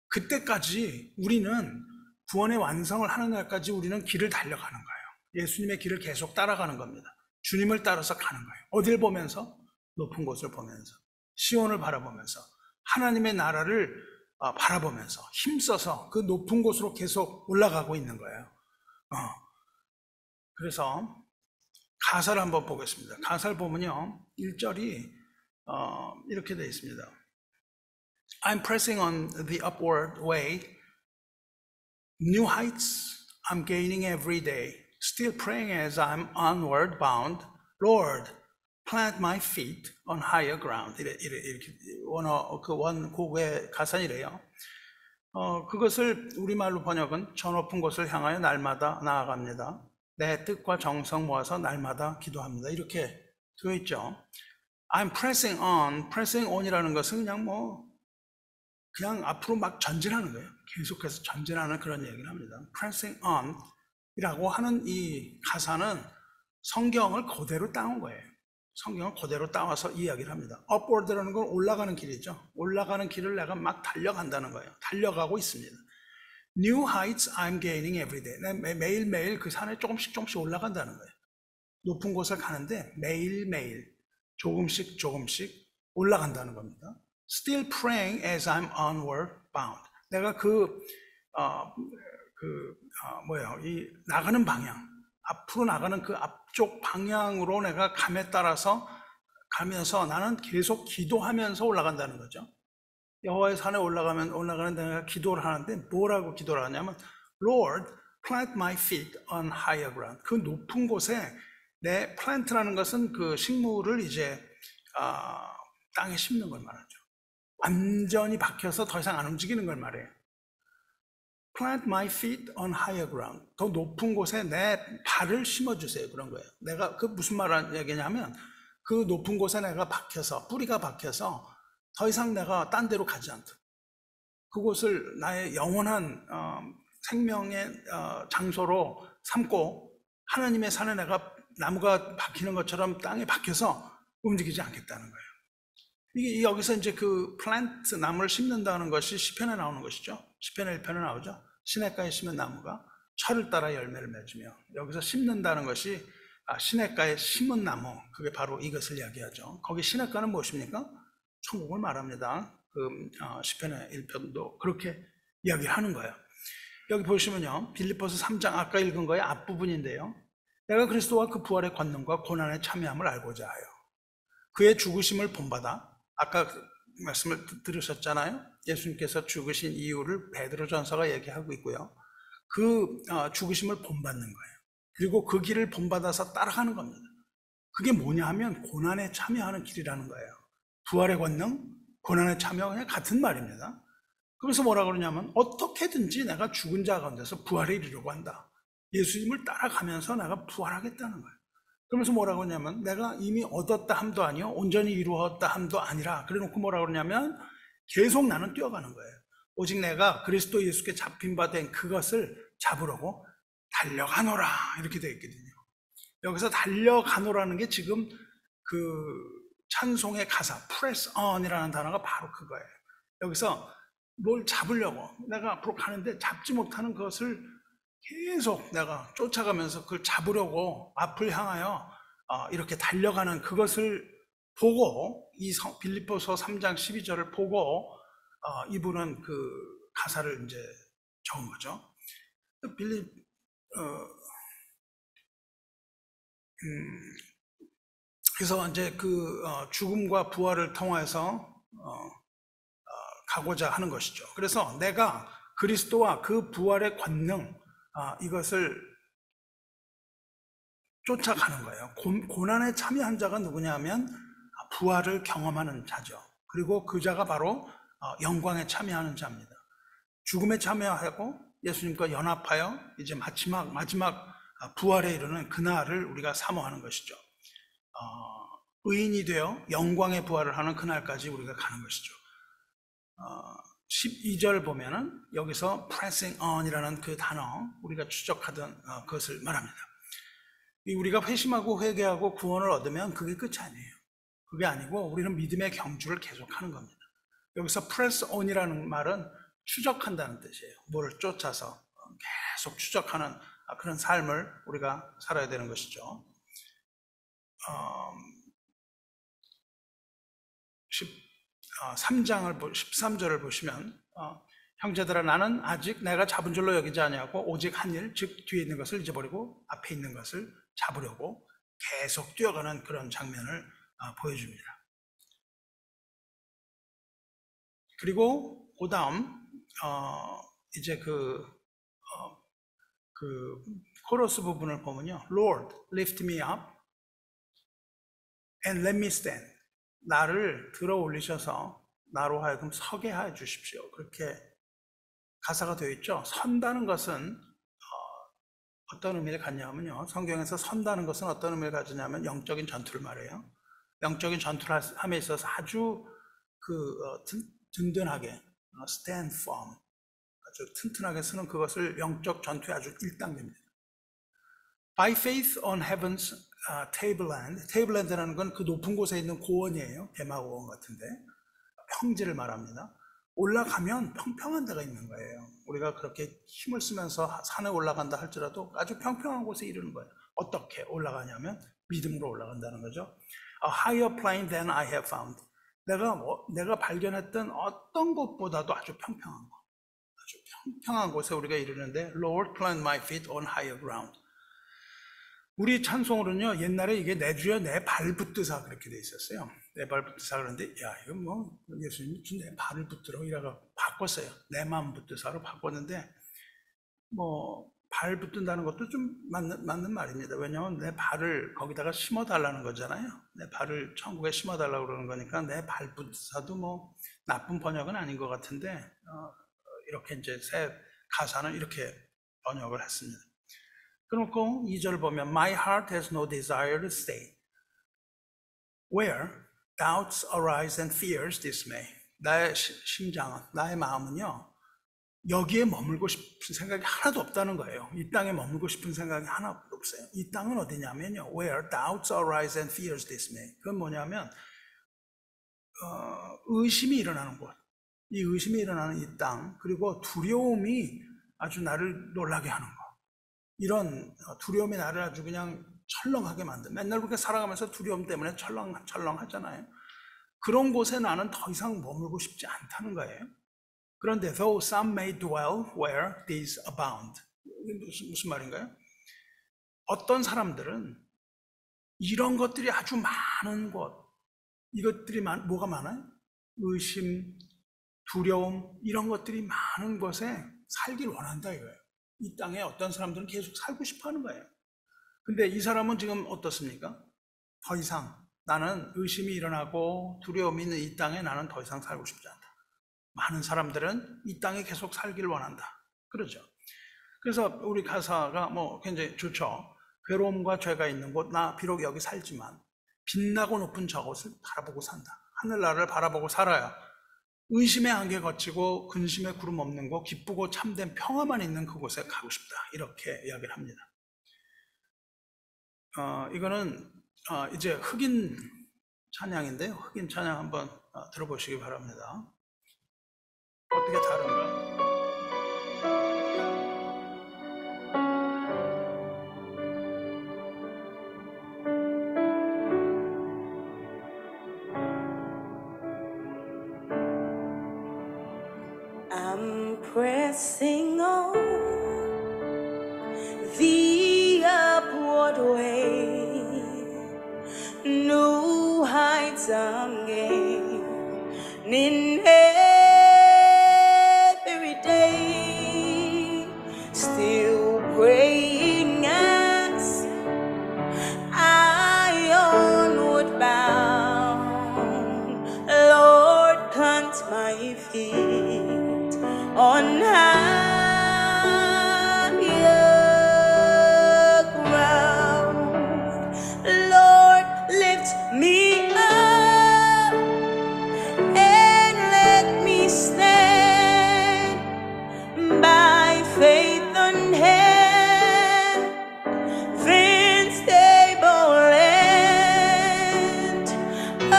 그때까지 우리는 구원의 완성을 하는 날까지 우리는 길을 달려가는 거예요. 예수님의 길을 계속 따라가는 겁니다. 주님을 따라서 가는 거예요. 어딜 보면서? 높은 곳을 보면서, 시온을 바라보면서, 하나님의 나라를 바라보면서 힘써서 그 높은 곳으로 계속 올라가고 있는 거예요. 그래서 가사를 한번 보겠습니다. 가사를 보면요, 1절이 이렇게 되어 있습니다. I'm pressing on the upward way. New heights I'm gaining every day. Still praying as I'm onward bound. Lord, plant my feet on higher ground. 이렇게 원곡의 가사는 이래요. 그것을 우리말로 번역은 저 높은 곳을 향하여 날마다 나아갑니다. 내 뜻과 정성 모아서 날마다 기도합니다. 이렇게 되어 있죠. I'm pressing on. pressing on이라는 것은 그냥 앞으로 막 전진하는 거예요. 계속해서 전진하는 그런 얘기를 합니다. pressing on 이라고 하는 이 가사는 성경을 그대로 따온 거예요. 성경을 그대로 따와서 이야기를 합니다. upward라는 건 올라가는 길이죠. 올라가는 길을 내가 막 달려간다는 거예요. 달려가고 있습니다. New heights I'm gaining every day. 매일매일 그 산에 조금씩 올라간다는 거예요. 높은 곳을 가는데 매일매일 조금씩 올라간다는 겁니다. Still praying as I'm onward bound. 내가 이 나가는 방향, 앞으로 나가는 그 앞쪽 방향으로 내가 감에 따라서 가면서 나는 계속 기도하면서 올라간다는 거죠. 여호와의 산에 올라가는 내가 기도를 하는데 뭐라고 기도를 하냐면 Lord, plant my feet on higher ground. 그 높은 곳에 내 plant라는 것은 그 식물을 이제 땅에 심는 걸 말하죠. 완전히 박혀서 더 이상 안 움직이는 걸 말해요. Plant my feet on higher ground. 더 높은 곳에 내 발을 심어주세요. 그런 거예요. 내가 그 무슨 말하는 얘기냐면 그 높은 곳에 내가 박혀서 뿌리가 박혀서 더 이상 내가 딴 데로 가지 않도록 그곳을 나의 영원한 생명의 장소로 삼고 하나님의 산에 내가 나무가 박히는 것처럼 땅에 박혀서 움직이지 않겠다는 거예요. 이게 여기서 이제 그 플랜트 나무를 심는다는 것이 시편에 나오는 것이죠. 시편의 1편에 나오죠. 시냇가에 심은 나무가 철을 따라 열매를 맺으며 여기서 심는다는 것이 시냇가에 심은 나무 그게 바로 이것을 이야기하죠. 거기 시냇가는 무엇입니까? 천국을 말합니다. 그 시편의 1편도 그렇게 이야기를 하는 거예요. 여기 보시면요. 빌립보서 3장 아까 읽은 거의 앞부분인데요. 내가 그리스도와 그 부활의 권능과 고난에 참여함을 알고자 하여 그의 죽으심을 본받아 아까 말씀을 들으셨잖아요. 예수님께서 죽으신 이유를 베드로전서가 얘기하고 있고요. 그 죽으심을 본받는 거예요. 그리고 그 길을 본받아서 따라가는 겁니다. 그게 뭐냐 하면 고난에 참여하는 길이라는 거예요. 부활의 권능, 고난에 참여 그냥 같은 말입니다. 그래서 뭐라 그러냐면 어떻게든지 내가 죽은 자 가운데서 부활에 이르려고 한다. 예수님을 따라가면서 내가 부활하겠다는 거예요. 그러면서 뭐라고 하냐면 내가 이미 얻었다 함도 아니요 온전히 이루었다 함도 아니라 그래놓고 뭐라고 그러냐면 계속 나는 뛰어가는 거예요. 오직 내가 그리스도 예수께 잡힌 바 된 그것을 잡으려고 달려가노라 이렇게 되어 있거든요. 여기서 달려가노라는 게 지금 그 찬송의 가사 press on이라는 단어가 바로 그거예요. 여기서 뭘 잡으려고 내가 앞으로 가는데 잡지 못하는 것을 계속 내가 쫓아가면서 그걸 잡으려고 앞을 향하여 이렇게 달려가는 그것을 보고 이 빌립보서 3장 12절을 보고 이분은 그 가사를 이제 적은 거죠. 그래서 이제 그 죽음과 부활을 통해서 가고자 하는 것이죠. 그래서 내가 그리스도와 그 부활의 권능 이것을 쫓아가는 거예요. 고난에 참여한 자가 누구냐 하면 부활을 경험하는 자죠. 그리고 그 자가 바로 영광에 참여하는 자입니다. 죽음에 참여하고 예수님과 연합하여 이제 마지막 부활에 이르는 그날을 우리가 사모하는 것이죠. 의인이 되어 영광의 부활을 하는 그날까지 우리가 가는 것이죠. 12절 보면은 여기서 pressing on이라는 그 단어 우리가 추적하던 그것을 말합니다. 우리가 회심하고 회개하고 구원을 얻으면 그게 끝이 아니에요. 그게 아니고 우리는 믿음의 경주를 계속하는 겁니다. 여기서 press on이라는 말은 추적한다는 뜻이에요. 뭐를 쫓아서 계속 추적하는 그런 삶을 우리가 살아야 되는 것이죠. 13절을 보시면 형제들아 나는 아직 내가 잡은 줄로 여기지 아니하고 오직 한 일 즉 뒤에 있는 것을 잊어버리고 앞에 있는 것을 잡으려고 계속 뛰어가는 그런 장면을 보여줍니다. 그리고 그 다음 이제 그 코러스 부분을 보면요. Lord, lift me up and let me stand. 나를 들어 올리셔서 나로 하여금 서게 해 주십시오. 그렇게 가사가 되어 있죠. 선다는 것은 어떤 의미를 갖냐면요. 성경에서 선다는 것은 어떤 의미를 가지냐면 영적인 전투를 말해요. 영적인 전투를 함에 있어서 아주 든든하게 stand firm, 아주 튼튼하게 쓰는 그것을 영적 전투의 아주 1단계입니다. By faith on heaven's tableland. tableland라는 건 그 높은 곳에 있는 고원이에요. 대마고원 같은데 평지를 말합니다. 올라가면 평평한 데가 있는 거예요. 우리가 그렇게 힘을 쓰면서 산에 올라간다 할지라도 아주 평평한 곳에 이르는 거예요. 어떻게 올라가냐면 믿음으로 올라간다는 거죠. A higher plane than I have found. 내가 발견했던 어떤 곳보다도 아주 평평한 곳, 아주 평평한 곳에 우리가 이르는데 Lord, plant my feet on higher ground. 우리 찬송으로는요, 옛날에 이게 내 주여 내 발 붙드사 그렇게 돼 있었어요. 내 발 붙드사 그러는데, 야, 이거 뭐, 예수님이 내 발을 붙들어 이라고 바꿨어요. 내 마음 붙드사로 바꿨는데, 뭐, 발 붙든다는 것도 좀 맞는 말입니다. 왜냐하면 내 발을 거기다가 심어달라는 거잖아요. 내 발을 천국에 심어달라고 그러는 거니까 내 발 붙드사도 뭐, 나쁜 번역은 아닌 것 같은데, 이렇게 이제 새 가사는 이렇게 번역을 했습니다. 그렇고 2절 보면 My heart has no desire to stay where doubts arise and fears dismay. 나의 심장은, 나의 마음은요, 여기에 머물고 싶은 생각이 하나도 없다는 거예요. 이 땅에 머물고 싶은 생각이 하나도 없어요. 이 땅은 어디냐면요, where doubts arise and fears dismay. 그건 뭐냐면 의심이 일어나는 곳, 이 의심이 일어나는 이 땅, 그리고 두려움이 아주 나를 놀라게 하는 것, 이런 두려움이 나를 아주 그냥 철렁하게 만든, 맨날 그렇게 살아가면서 두려움 때문에 철렁하잖아요. 그런 곳에 나는 더 이상 머물고 싶지 않다는 거예요. 그런데 though some may dwell where these abound. 무슨 말인가요? 어떤 사람들은 이런 것들이 아주 많은 곳, 이것들이 뭐가 많아요? 의심, 두려움, 이런 것들이 많은 곳에 살길 원한다 이거예요. 이 땅에 어떤 사람들은 계속 살고 싶어 하는 거예요. 근데 이 사람은 지금 어떻습니까? 더 이상 나는 의심이 일어나고 두려움이 있는 이 땅에 나는 더 이상 살고 싶지 않다. 많은 사람들은 이 땅에 계속 살길 원한다. 그러죠. 그래서 우리 가사가 굉장히 좋죠. 괴로움과 죄가 있는 곳, 나 비록 여기 살지만 빛나고 높은 저곳을 바라보고 산다. 하늘나라를 바라보고 살아야 의심의 안개 거치고 근심의 구름 없는 곳, 기쁘고 참된 평화만 있는 그곳에 가고 싶다. 이렇게 이야기를 합니다. 이거는 이제 흑인 찬양인데요. 흑인 찬양 한번 들어보시기 바랍니다. 어떻게 다른가? I'm pressing on the upward way, new heights I'm gaining every day, still praying as I onward bound. Lord, plant my feet on higher ground. Lord, lift me up and let me stand by faith unheaven's stable land, a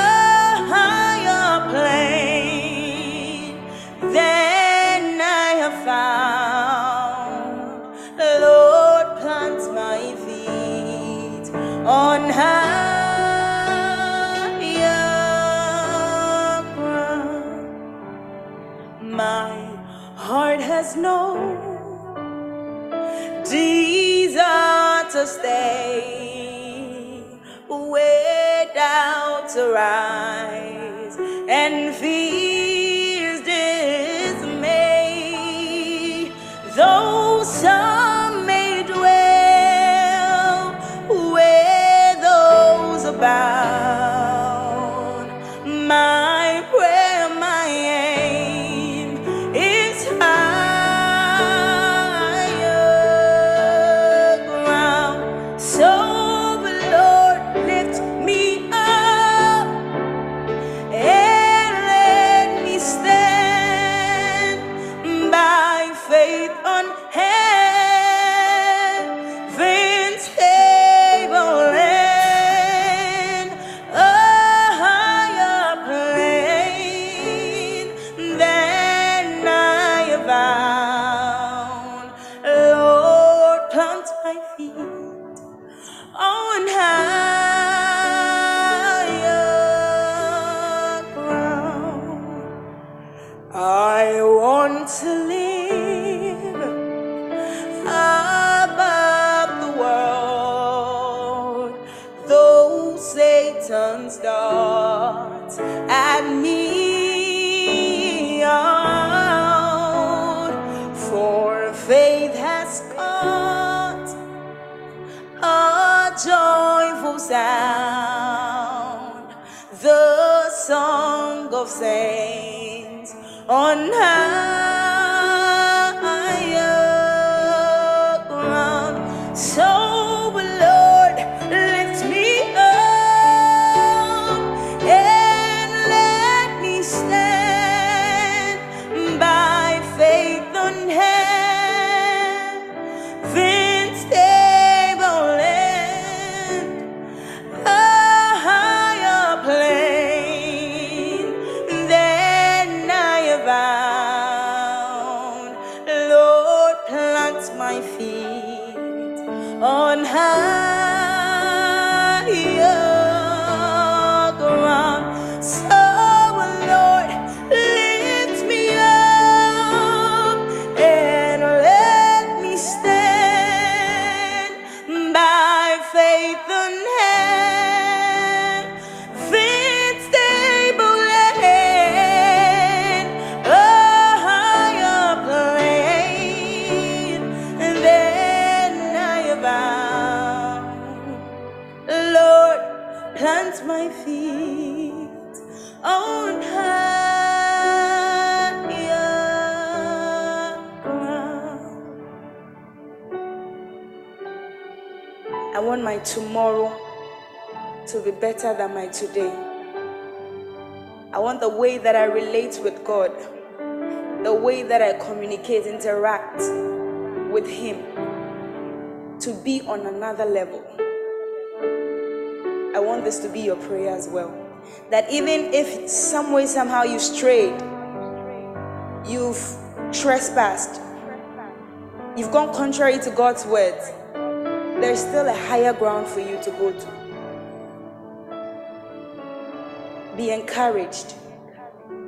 higher plane than I have found. Lord, plant my feet on higher ground. My heart has no desire to stay where doubts arise and fears dismay. Though some may dwell where those abound, my prayer, my aim is higher ground. So, Lord, lift me up and let me stand by faith on heaven's stable land, a higher plane than I have found. Lord, plant my feet on higher ground. I want to live above the world, though Satan's darts at me out. For faith has caught a joyful sound, the song of saints on higher So, Lord, lift me up and let me stand by faith unheaven stable land, a higher plane than I have found. Lord, plant my feet on higher ground. So, Lord, lift me up and let me stand by faith unheaven stable land, a higher plane than I have found. Lord, plant my feet on higher ground. I want my tomorrow to be better than my today. I want the way that I relate with God, the way that I communicate, interact with Him, to be on another level. I want this to be your prayer as well. That even if some way, somehow you strayed, you've trespassed, you've gone contrary to God's words, there's still a higher ground for you to go to. Be encouraged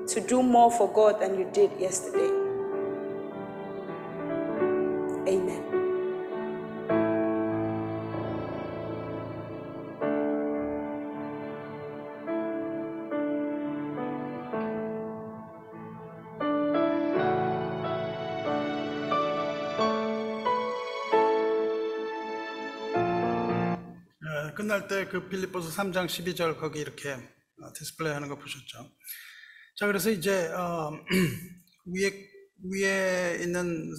to do more for God than you did yesterday. Amen. 끝날 때 그 빌립보서 3장 12절 거기 이렇게 디스플레이 하는 거 보셨죠? 자, 그래서 이제 위에 있는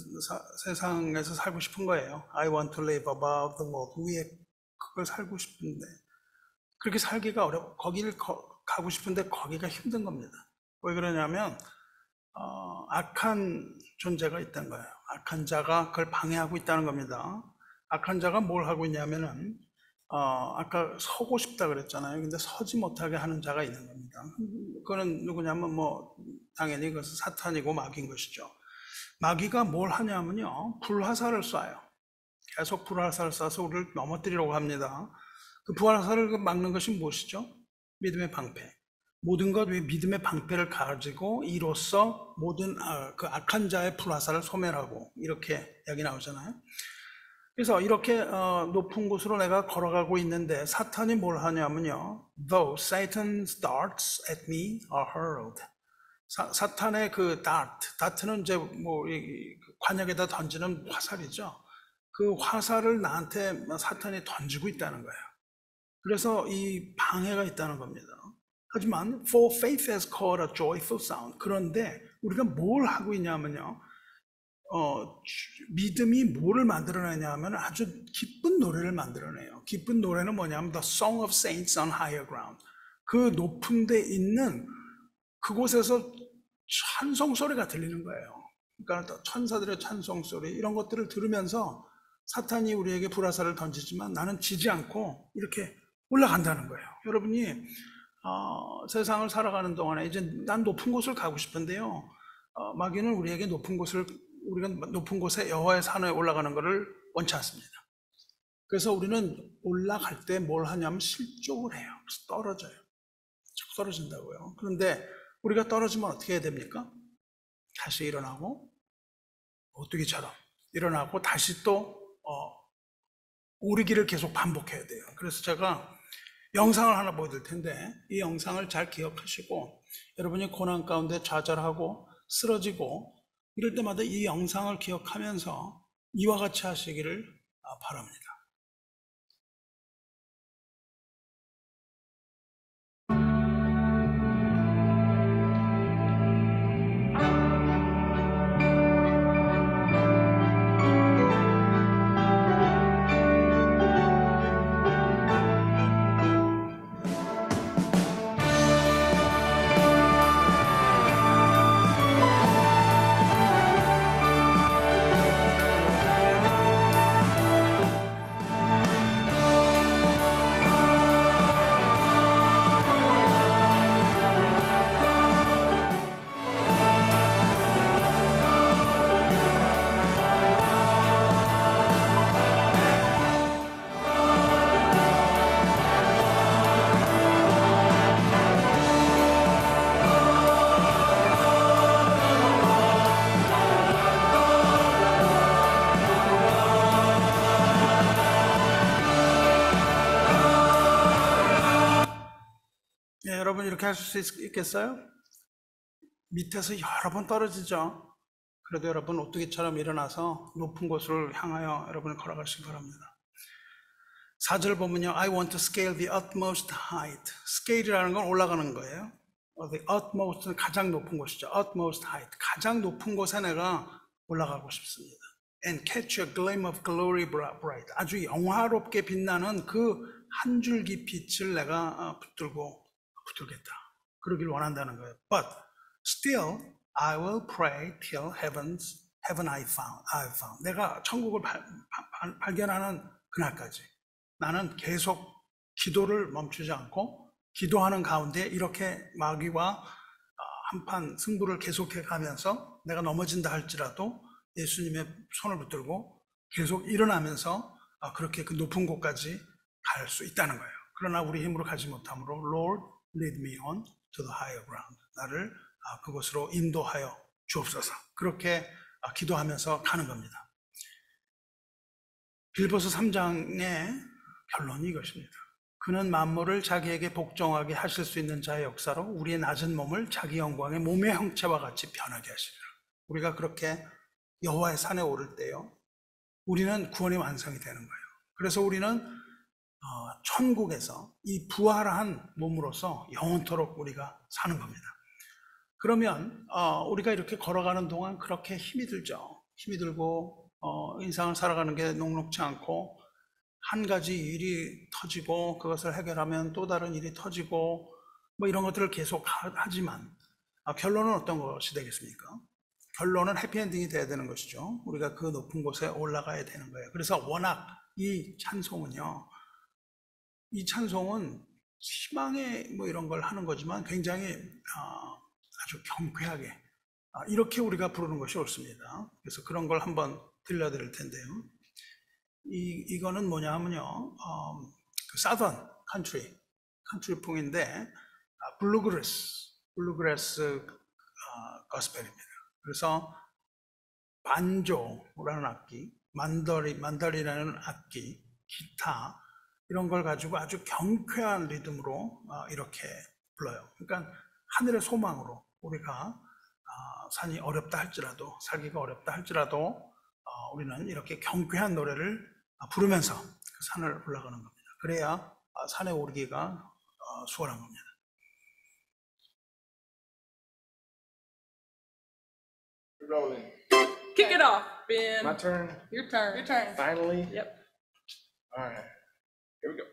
세상에서 살고 싶은 거예요. I want to live above the world. 위에 그걸 살고 싶은데 그렇게 살기가 어려워. 거기를 가고 싶은데 거기가 힘든 겁니다. 왜 그러냐면 악한 존재가 있다는 거예요. 악한 자가 그걸 방해하고 있다는 겁니다. 악한 자가 뭘 하고 있냐면은 아까 서고 싶다 그랬잖아요. 근데 서지 못하게 하는 자가 있는 겁니다. 그거는 누구냐면 당연히 그것은 사탄이고 마귀인 것이죠. 마귀가 뭘 하냐면요, 불화살을 쏴요. 계속 불화살을 쏴서 우리를 넘어뜨리려고 합니다. 그 불화살을 막는 것이 무엇이죠? 믿음의 방패. 모든 것 위에 믿음의 방패를 가지고 이로써 모든 그 악한 자의 불화살을 소멸하고, 이렇게 여기 나오잖아요. 그래서 이렇게 높은 곳으로 내가 걸어가고 있는데 사탄이 뭘 하냐면요, though Satan's darts at me are hurled. 사탄의 그 다트는 이제 관역에다 던지는 화살이죠. 그 화살을 나한테 사탄이 던지고 있다는 거예요. 그래서 이 방해가 있다는 겁니다. 하지만 for faith has called a joyful sound. 그런데 우리가 뭘 하고 있냐면요, 믿음이 뭐를 만들어내냐 하면 아주 기쁜 노래를 만들어내요. 기쁜 노래는 뭐냐면 The Song of Saints on Higher Ground. 그 높은 데 있는 그곳에서 찬송 소리가 들리는 거예요. 그러니까 천사들의 찬송 소리, 이런 것들을 들으면서 사탄이 우리에게 불화살을 던지지만 나는 지지 않고 이렇게 올라간다는 거예요. 여러분이 세상을 살아가는 동안에 이제 난 높은 곳을 가고 싶은데요, 마귀는 우리에게 우리가 높은 곳에 여호와의 산에 올라가는 것을 원치 않습니다. 그래서 우리는 올라갈 때 뭘 하냐면 실족을 해요. 그래서 떨어져요. 자꾸 떨어진다고요. 그런데 우리가 떨어지면 어떻게 해야 됩니까? 다시 일어나고, 오뚜기처럼 일어나고 다시 또 오르기를 계속 반복해야 돼요. 그래서 제가 영상을 하나 보여드릴 텐데 이 영상을 잘 기억하시고, 여러분이 고난 가운데 좌절하고 쓰러지고 이럴 때마다 이 영상을 기억하면서 이와 같이 하시기를 바랍니다. 여러분 이렇게 하실 수 있겠어요? 밑에서 여러 번 떨어지죠. 그래도 여러분 오뚜기처럼 일어나서 높은 곳을 향하여 여러분을 걸어가시기 바랍니다. 4절 보면요, I want to scale the utmost height. scale이라는 건 올라가는 거예요. The utmost는 가장 높은 곳이죠. utmost height, 가장 높은 곳에 내가 올라가고 싶습니다. And catch a gleam of glory bright. 아주 영화롭게 빛나는 그 한 줄기 빛을 내가 붙들겠다. 그러길 원한다는 거예요. But still, I will pray till heaven I found. 내가 천국을 발견하는 그날까지 나는 계속 기도를 멈추지 않고 기도하는 가운데 이렇게 마귀와 한판 승부를 계속해 가면서 내가 넘어진다 할지라도 예수님의 손을 붙들고 계속 일어나면서 그렇게 그 높은 곳까지 갈 수 있다는 거예요. 그러나 우리 힘으로 가지 못하므로 Lord, lead me on to the higher ground. 나를 그곳으로 인도하여 주옵소서. 그렇게 기도하면서 가는 겁니다. 빌보서 3장의 결론이 이것입니다. 그는 만물을 자기에게 복종하게 하실 수 있는 자의 역사로 우리의 낮은 몸을 자기 영광의 몸의 형체와 같이 변하게 하시리라. 우리가 그렇게 여호와의 산에 오를 때요, 우리는 구원이 완성이 되는 거예요. 그래서 우리는 천국에서 이 부활한 몸으로서 영원토록 우리가 사는 겁니다. 그러면 우리가 이렇게 걸어가는 동안 그렇게 힘이 들죠. 힘이 들고 인생을 살아가는 게 녹록지 않고 한 가지 일이 터지고 그것을 해결하면 또 다른 일이 터지고 뭐 이런 것들을 계속 하지만 결론은 어떤 것이 되겠습니까? 결론은 해피엔딩이 돼야 되는 것이죠. 우리가 그 높은 곳에 올라가야 되는 거예요. 그래서 워낙 이 찬송은요, 이 찬송은 희망의 뭐 이런 걸 하는 거지만 굉장히 아주 경쾌하게 이렇게 우리가 부르는 것이 옳습니다. 그래서 그런 걸 한번 들려드릴 텐데요. 이거는 뭐냐 하면요, 그 사던 컨트리풍인데 블루그래스 거스펠입니다. 그래서 반조라는 악기, 만다리라는 악기, 기타 이런 걸 가지고 아주 경쾌한 리듬으로 이렇게 불러요. 그러니까 하늘의 소망으로 우리가 산이 어렵다 할지라도, 살기가 어렵다 할지라도 우리는 이렇게 경쾌한 노래를 부르면서 그 산을 올라가는 겁니다. 그래야 산에 오르기가 수월한 겁니다. Rolling. Kick it off, Ben. My turn. Your turn. Your turn. Finally. Yep. All right. Here we go.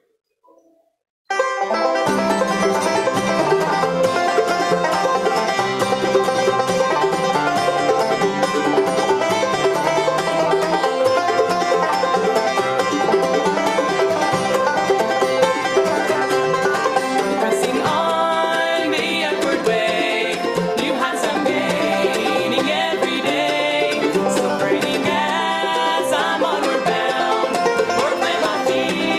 Pressing on the upward way, new heights I'm gaining every day. Still praying as I'm onward bound. Lord, plant my feet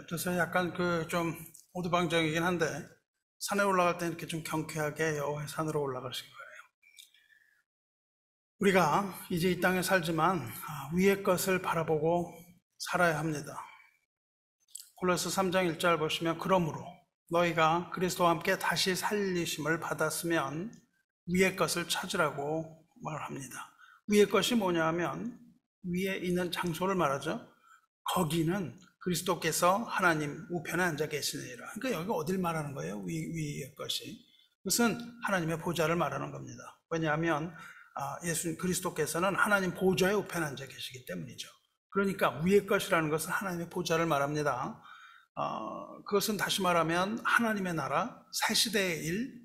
그래서 약간 좀 오두방정이긴 한데 산에 올라갈 때 이렇게 좀 경쾌하게 여호와의 산으로 올라가신 거예요. 우리가 이제 이 땅에 살지만 위의 것을 바라보고 살아야 합니다. 골로새 3장 1절 보시면 그러므로 너희가 그리스도와 함께 다시 살리심을 받았으면 위의 것을 찾으라고 말합니다. 위의 것이 뭐냐 하면 위에 있는 장소를 말하죠. 거기는 그리스도께서 하나님 우편에 앉아 계시느니라. 그러니까 여기가 어딜 말하는 거예요? 위의 것이. 그것은 하나님의 보좌를 말하는 겁니다. 왜냐하면 예수님 그리스도께서는 하나님 보좌의 우편에 앉아 계시기 때문이죠. 그러니까 위의 것이라는 것은 하나님의 보좌를 말합니다. 그것은 다시 말하면 하나님의 나라, 새 시대의 일,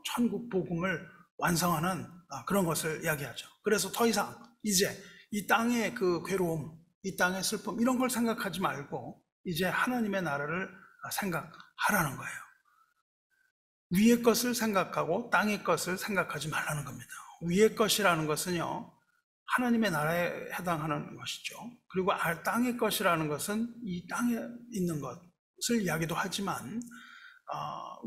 천국 복음을 완성하는 그런 것을 이야기하죠. 그래서 더 이상 이제 이 땅의 그 괴로움, 이 땅의 슬픔 이런 걸 생각하지 말고 이제 하나님의 나라를 생각하라는 거예요. 위의 것을 생각하고 땅의 것을 생각하지 말라는 겁니다. 위의 것이라는 것은요, 하나님의 나라에 해당하는 것이죠. 그리고 땅의 것이라는 것은 이 땅에 있는 것을 이야기도 하지만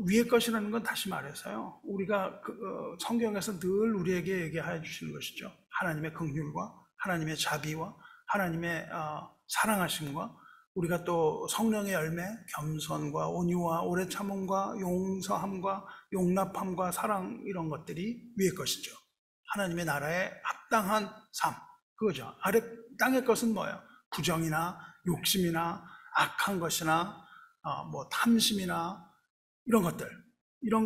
위의 것이라는 건 다시 말해서요, 우리가 성경에서 늘 우리에게 얘기해 주시는 것이죠. 하나님의 긍휼과 하나님의 자비와 하나님의 사랑하심과 우리가 또 성령의 열매, 겸손과 온유와 오래 참음과 용서함과 용납함과 사랑 이런 것들이 위의 것이죠. 하나님의 나라에 합당한 삶, 그거죠. 땅의 것은 뭐예요? 부정이나 욕심이나 악한 것이나 뭐 탐심이나 이런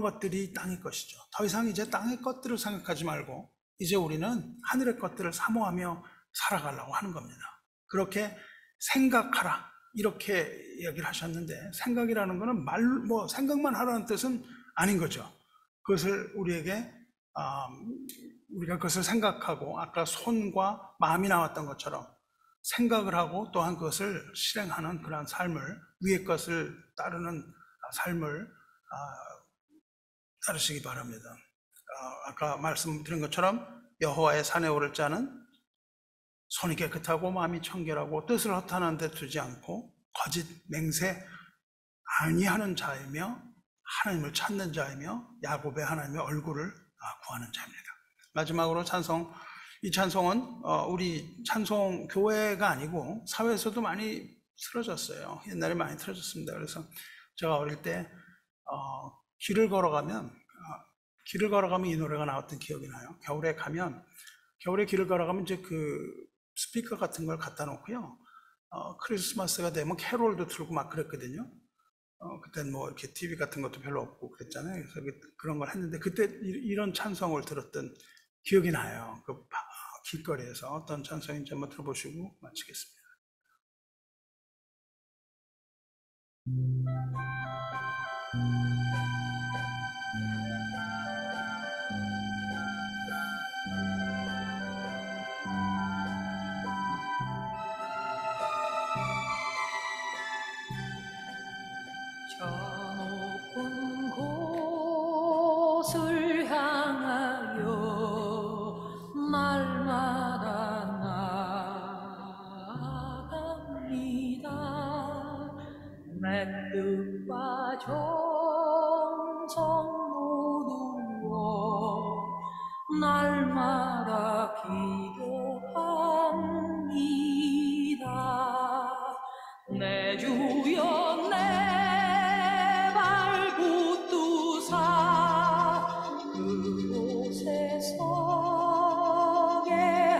것들이 땅의 것이죠. 더 이상 이제 땅의 것들을 생각하지 말고 이제 우리는 하늘의 것들을 사모하며 살아가려고 하는 겁니다. 그렇게 생각하라 이렇게 이야기를 하셨는데, 생각이라는 것은 생각만 하라는 뜻은 아닌 거죠. 그것을 우리에게 우리가 그것을 생각하고 아까 손과 마음이 나왔던 것처럼 생각을 하고 또한 그것을 실행하는 그런 삶을, 위의 것을 따르는 삶을 따르시기 바랍니다. 아까 말씀드린 것처럼 여호와의 산에 오를 자는 손이 깨끗하고 마음이 청결하고 뜻을 허탄한 데 두지 않고 거짓 맹세 아니하는 자이며 하나님을 찾는 자이며 야곱의 하나님의 얼굴을 구하는 자입니다. 마지막으로 이 찬송은 우리 찬송 교회가 아니고 사회에서도 많이 틀어졌어요. 옛날에 많이 틀어졌습니다. 그래서 제가 어릴 때 길을 걸어가면 이 노래가 나왔던 기억이 나요. 겨울에 길을 걸어가면 이제 그 스피커 같은 걸 갖다 놓고요. 크리스마스가 되면 캐롤도 틀고 막 그랬거든요. 그때는 뭐 이렇게 TV 같은 것도 별로 없고 그랬잖아요. 그래서 그런 걸 했는데 그때 이런 찬송을 들었던 기억이 나요. 그 길거리에서 어떤 찬송인지 한번 들어보시고 마치겠습니다. 저 높은 곳을 향하여 날마다 나아갑니다. 내 뜻과 정성 모두어 날마다 기도합니다. 내 주여 내 발붙두사 그곳에 서게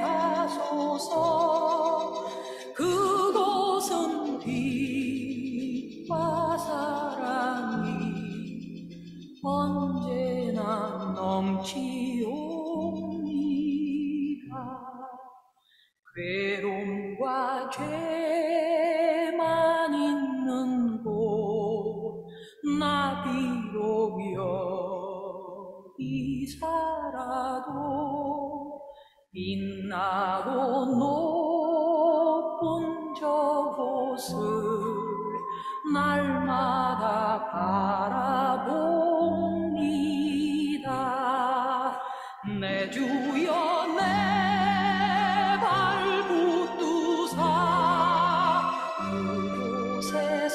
하소서. 그곳은 빛과 사랑이 언제나 넘치옵니다. 괴로움과 죄만 있는 곳 나 비록 여기 살아도 빛나고 높은 저곳을 날마다 바라봅니다. 내 주여 내 발붙두사 그곳에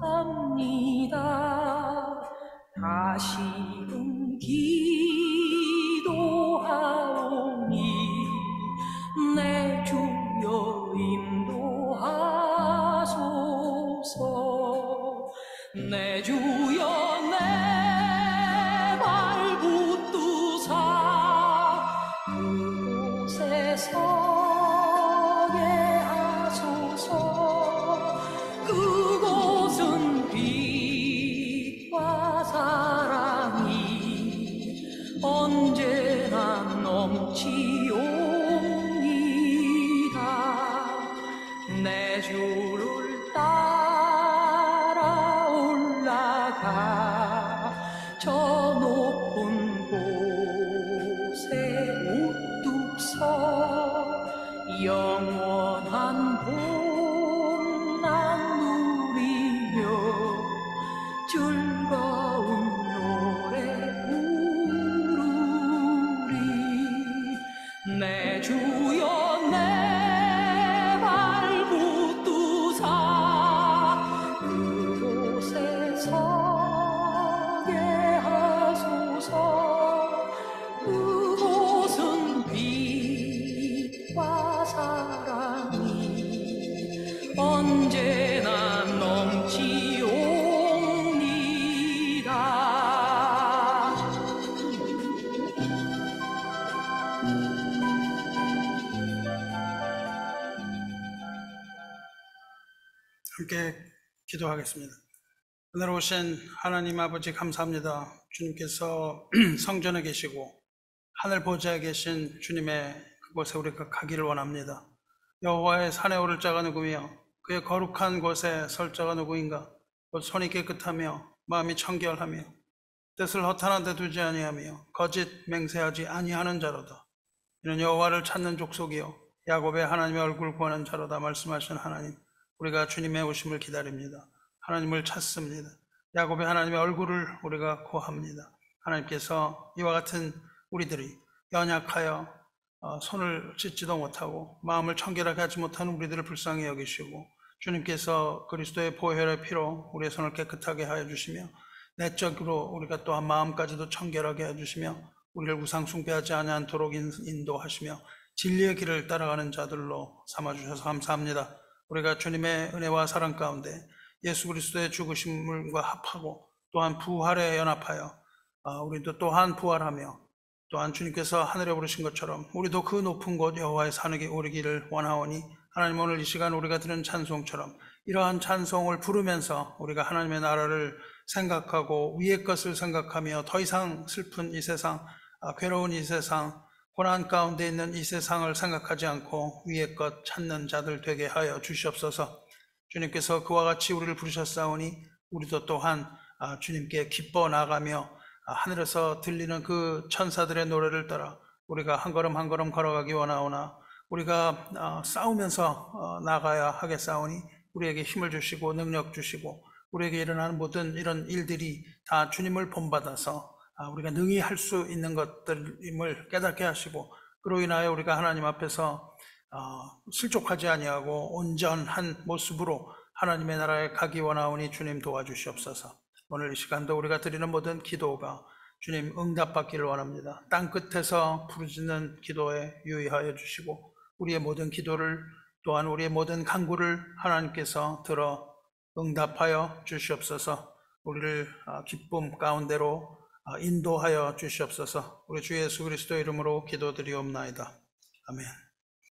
나갑니다. 다시금 기도하오니 내 주여 인도하소서. 내 주여 내 발 붙드사 그곳에 서게 하소서. 그곳은 빛과 사랑이 언제나 넘치옵니다. 내 주를 따라 올라가 저 높은 곳에 우뚝 서 영원한 봄난 누리며 즐거운 노래 부르리. 내 주여 내 발 붙드사 그곳에 서게 하소서. 그곳은 빛과 사랑이 언제나 넘치옵니다. 함께 기도하겠습니다. 오늘 오신 하나님 아버지 감사합니다. 주님께서 성전에 계시고 하늘 보좌에 계신 주님의 그곳에 우리가 가기를 원합니다. 여호와의 산에 오를 자가 누구며 그의 거룩한 곳에 설 자가 누구인가? 곧 손이 깨끗하며 마음이 청결하며 뜻을 허탄한 데 두지 아니하며 거짓 맹세하지 아니하는 자로다. 이는 여호와를 찾는 족속이요 야곱의 하나님의 얼굴 구하는 자로다. 말씀하신 하나님, 우리가 주님의 오심을 기다립니다. 하나님을 찾습니다. 야곱의 하나님의 얼굴을 우리가 구합니다. 하나님께서 이와 같은 우리들이 연약하여 손을 씻지도 못하고 마음을 청결하게 하지 못하는 우리들을 불쌍히 여기시고 주님께서 그리스도의 보혈의 피로 우리의 손을 깨끗하게 하여 주시며 내적으로 우리가 또한 마음까지도 청결하게 해주시며 우리를 우상 숭배하지 아니하도록 인도하시며 진리의 길을 따라가는 자들로 삼아주셔서 감사합니다. 우리가 주님의 은혜와 사랑 가운데 예수 그리스도의 죽으심과 합하고 또한 부활에 연합하여 우리도 또한 부활하며 또한 주님께서 하늘에 오르신 것처럼 우리도 그 높은 곳 여호와의 산에 오르기를 원하오니 하나님, 오늘 이 시간 우리가 들은 찬송처럼 이러한 찬송을 부르면서 우리가 하나님의 나라를 생각하고 위의 것을 생각하며 더 이상 슬픈 이 세상, 괴로운 이 세상, 고난 가운데 있는 이 세상을 생각하지 않고 위의 것 찾는 자들 되게 하여 주시옵소서. 주님께서 그와 같이 우리를 부르셨사오니 우리도 또한 주님께 기뻐 나가며 하늘에서 들리는 그 천사들의 노래를 따라 우리가 한 걸음 한 걸음 걸어가기 원하오나 우리가 싸우면서 나가야 하겠사오니 우리에게 힘을 주시고 능력 주시고 우리에게 일어나는 모든 이런 일들이 다 주님을 본받아서 우리가 능히 할 수 있는 것들임을 깨닫게 하시고 그로 인하여 우리가 하나님 앞에서 실족하지 아니하고 온전한 모습으로 하나님의 나라에 가기 원하오니 주님 도와주시옵소서. 오늘 이 시간도 우리가 드리는 모든 기도가 주님 응답받기를 원합니다. 땅끝에서 부르짖는 기도에 유의하여 주시고 우리의 모든 기도를 또한 우리의 모든 간구를 하나님께서 들어 응답하여 주시옵소서. 우리를 기쁨 가운데로 인도하여 주시옵소서. 우리 주 예수 그리스도 이름으로 기도드리옵나이다. 아멘.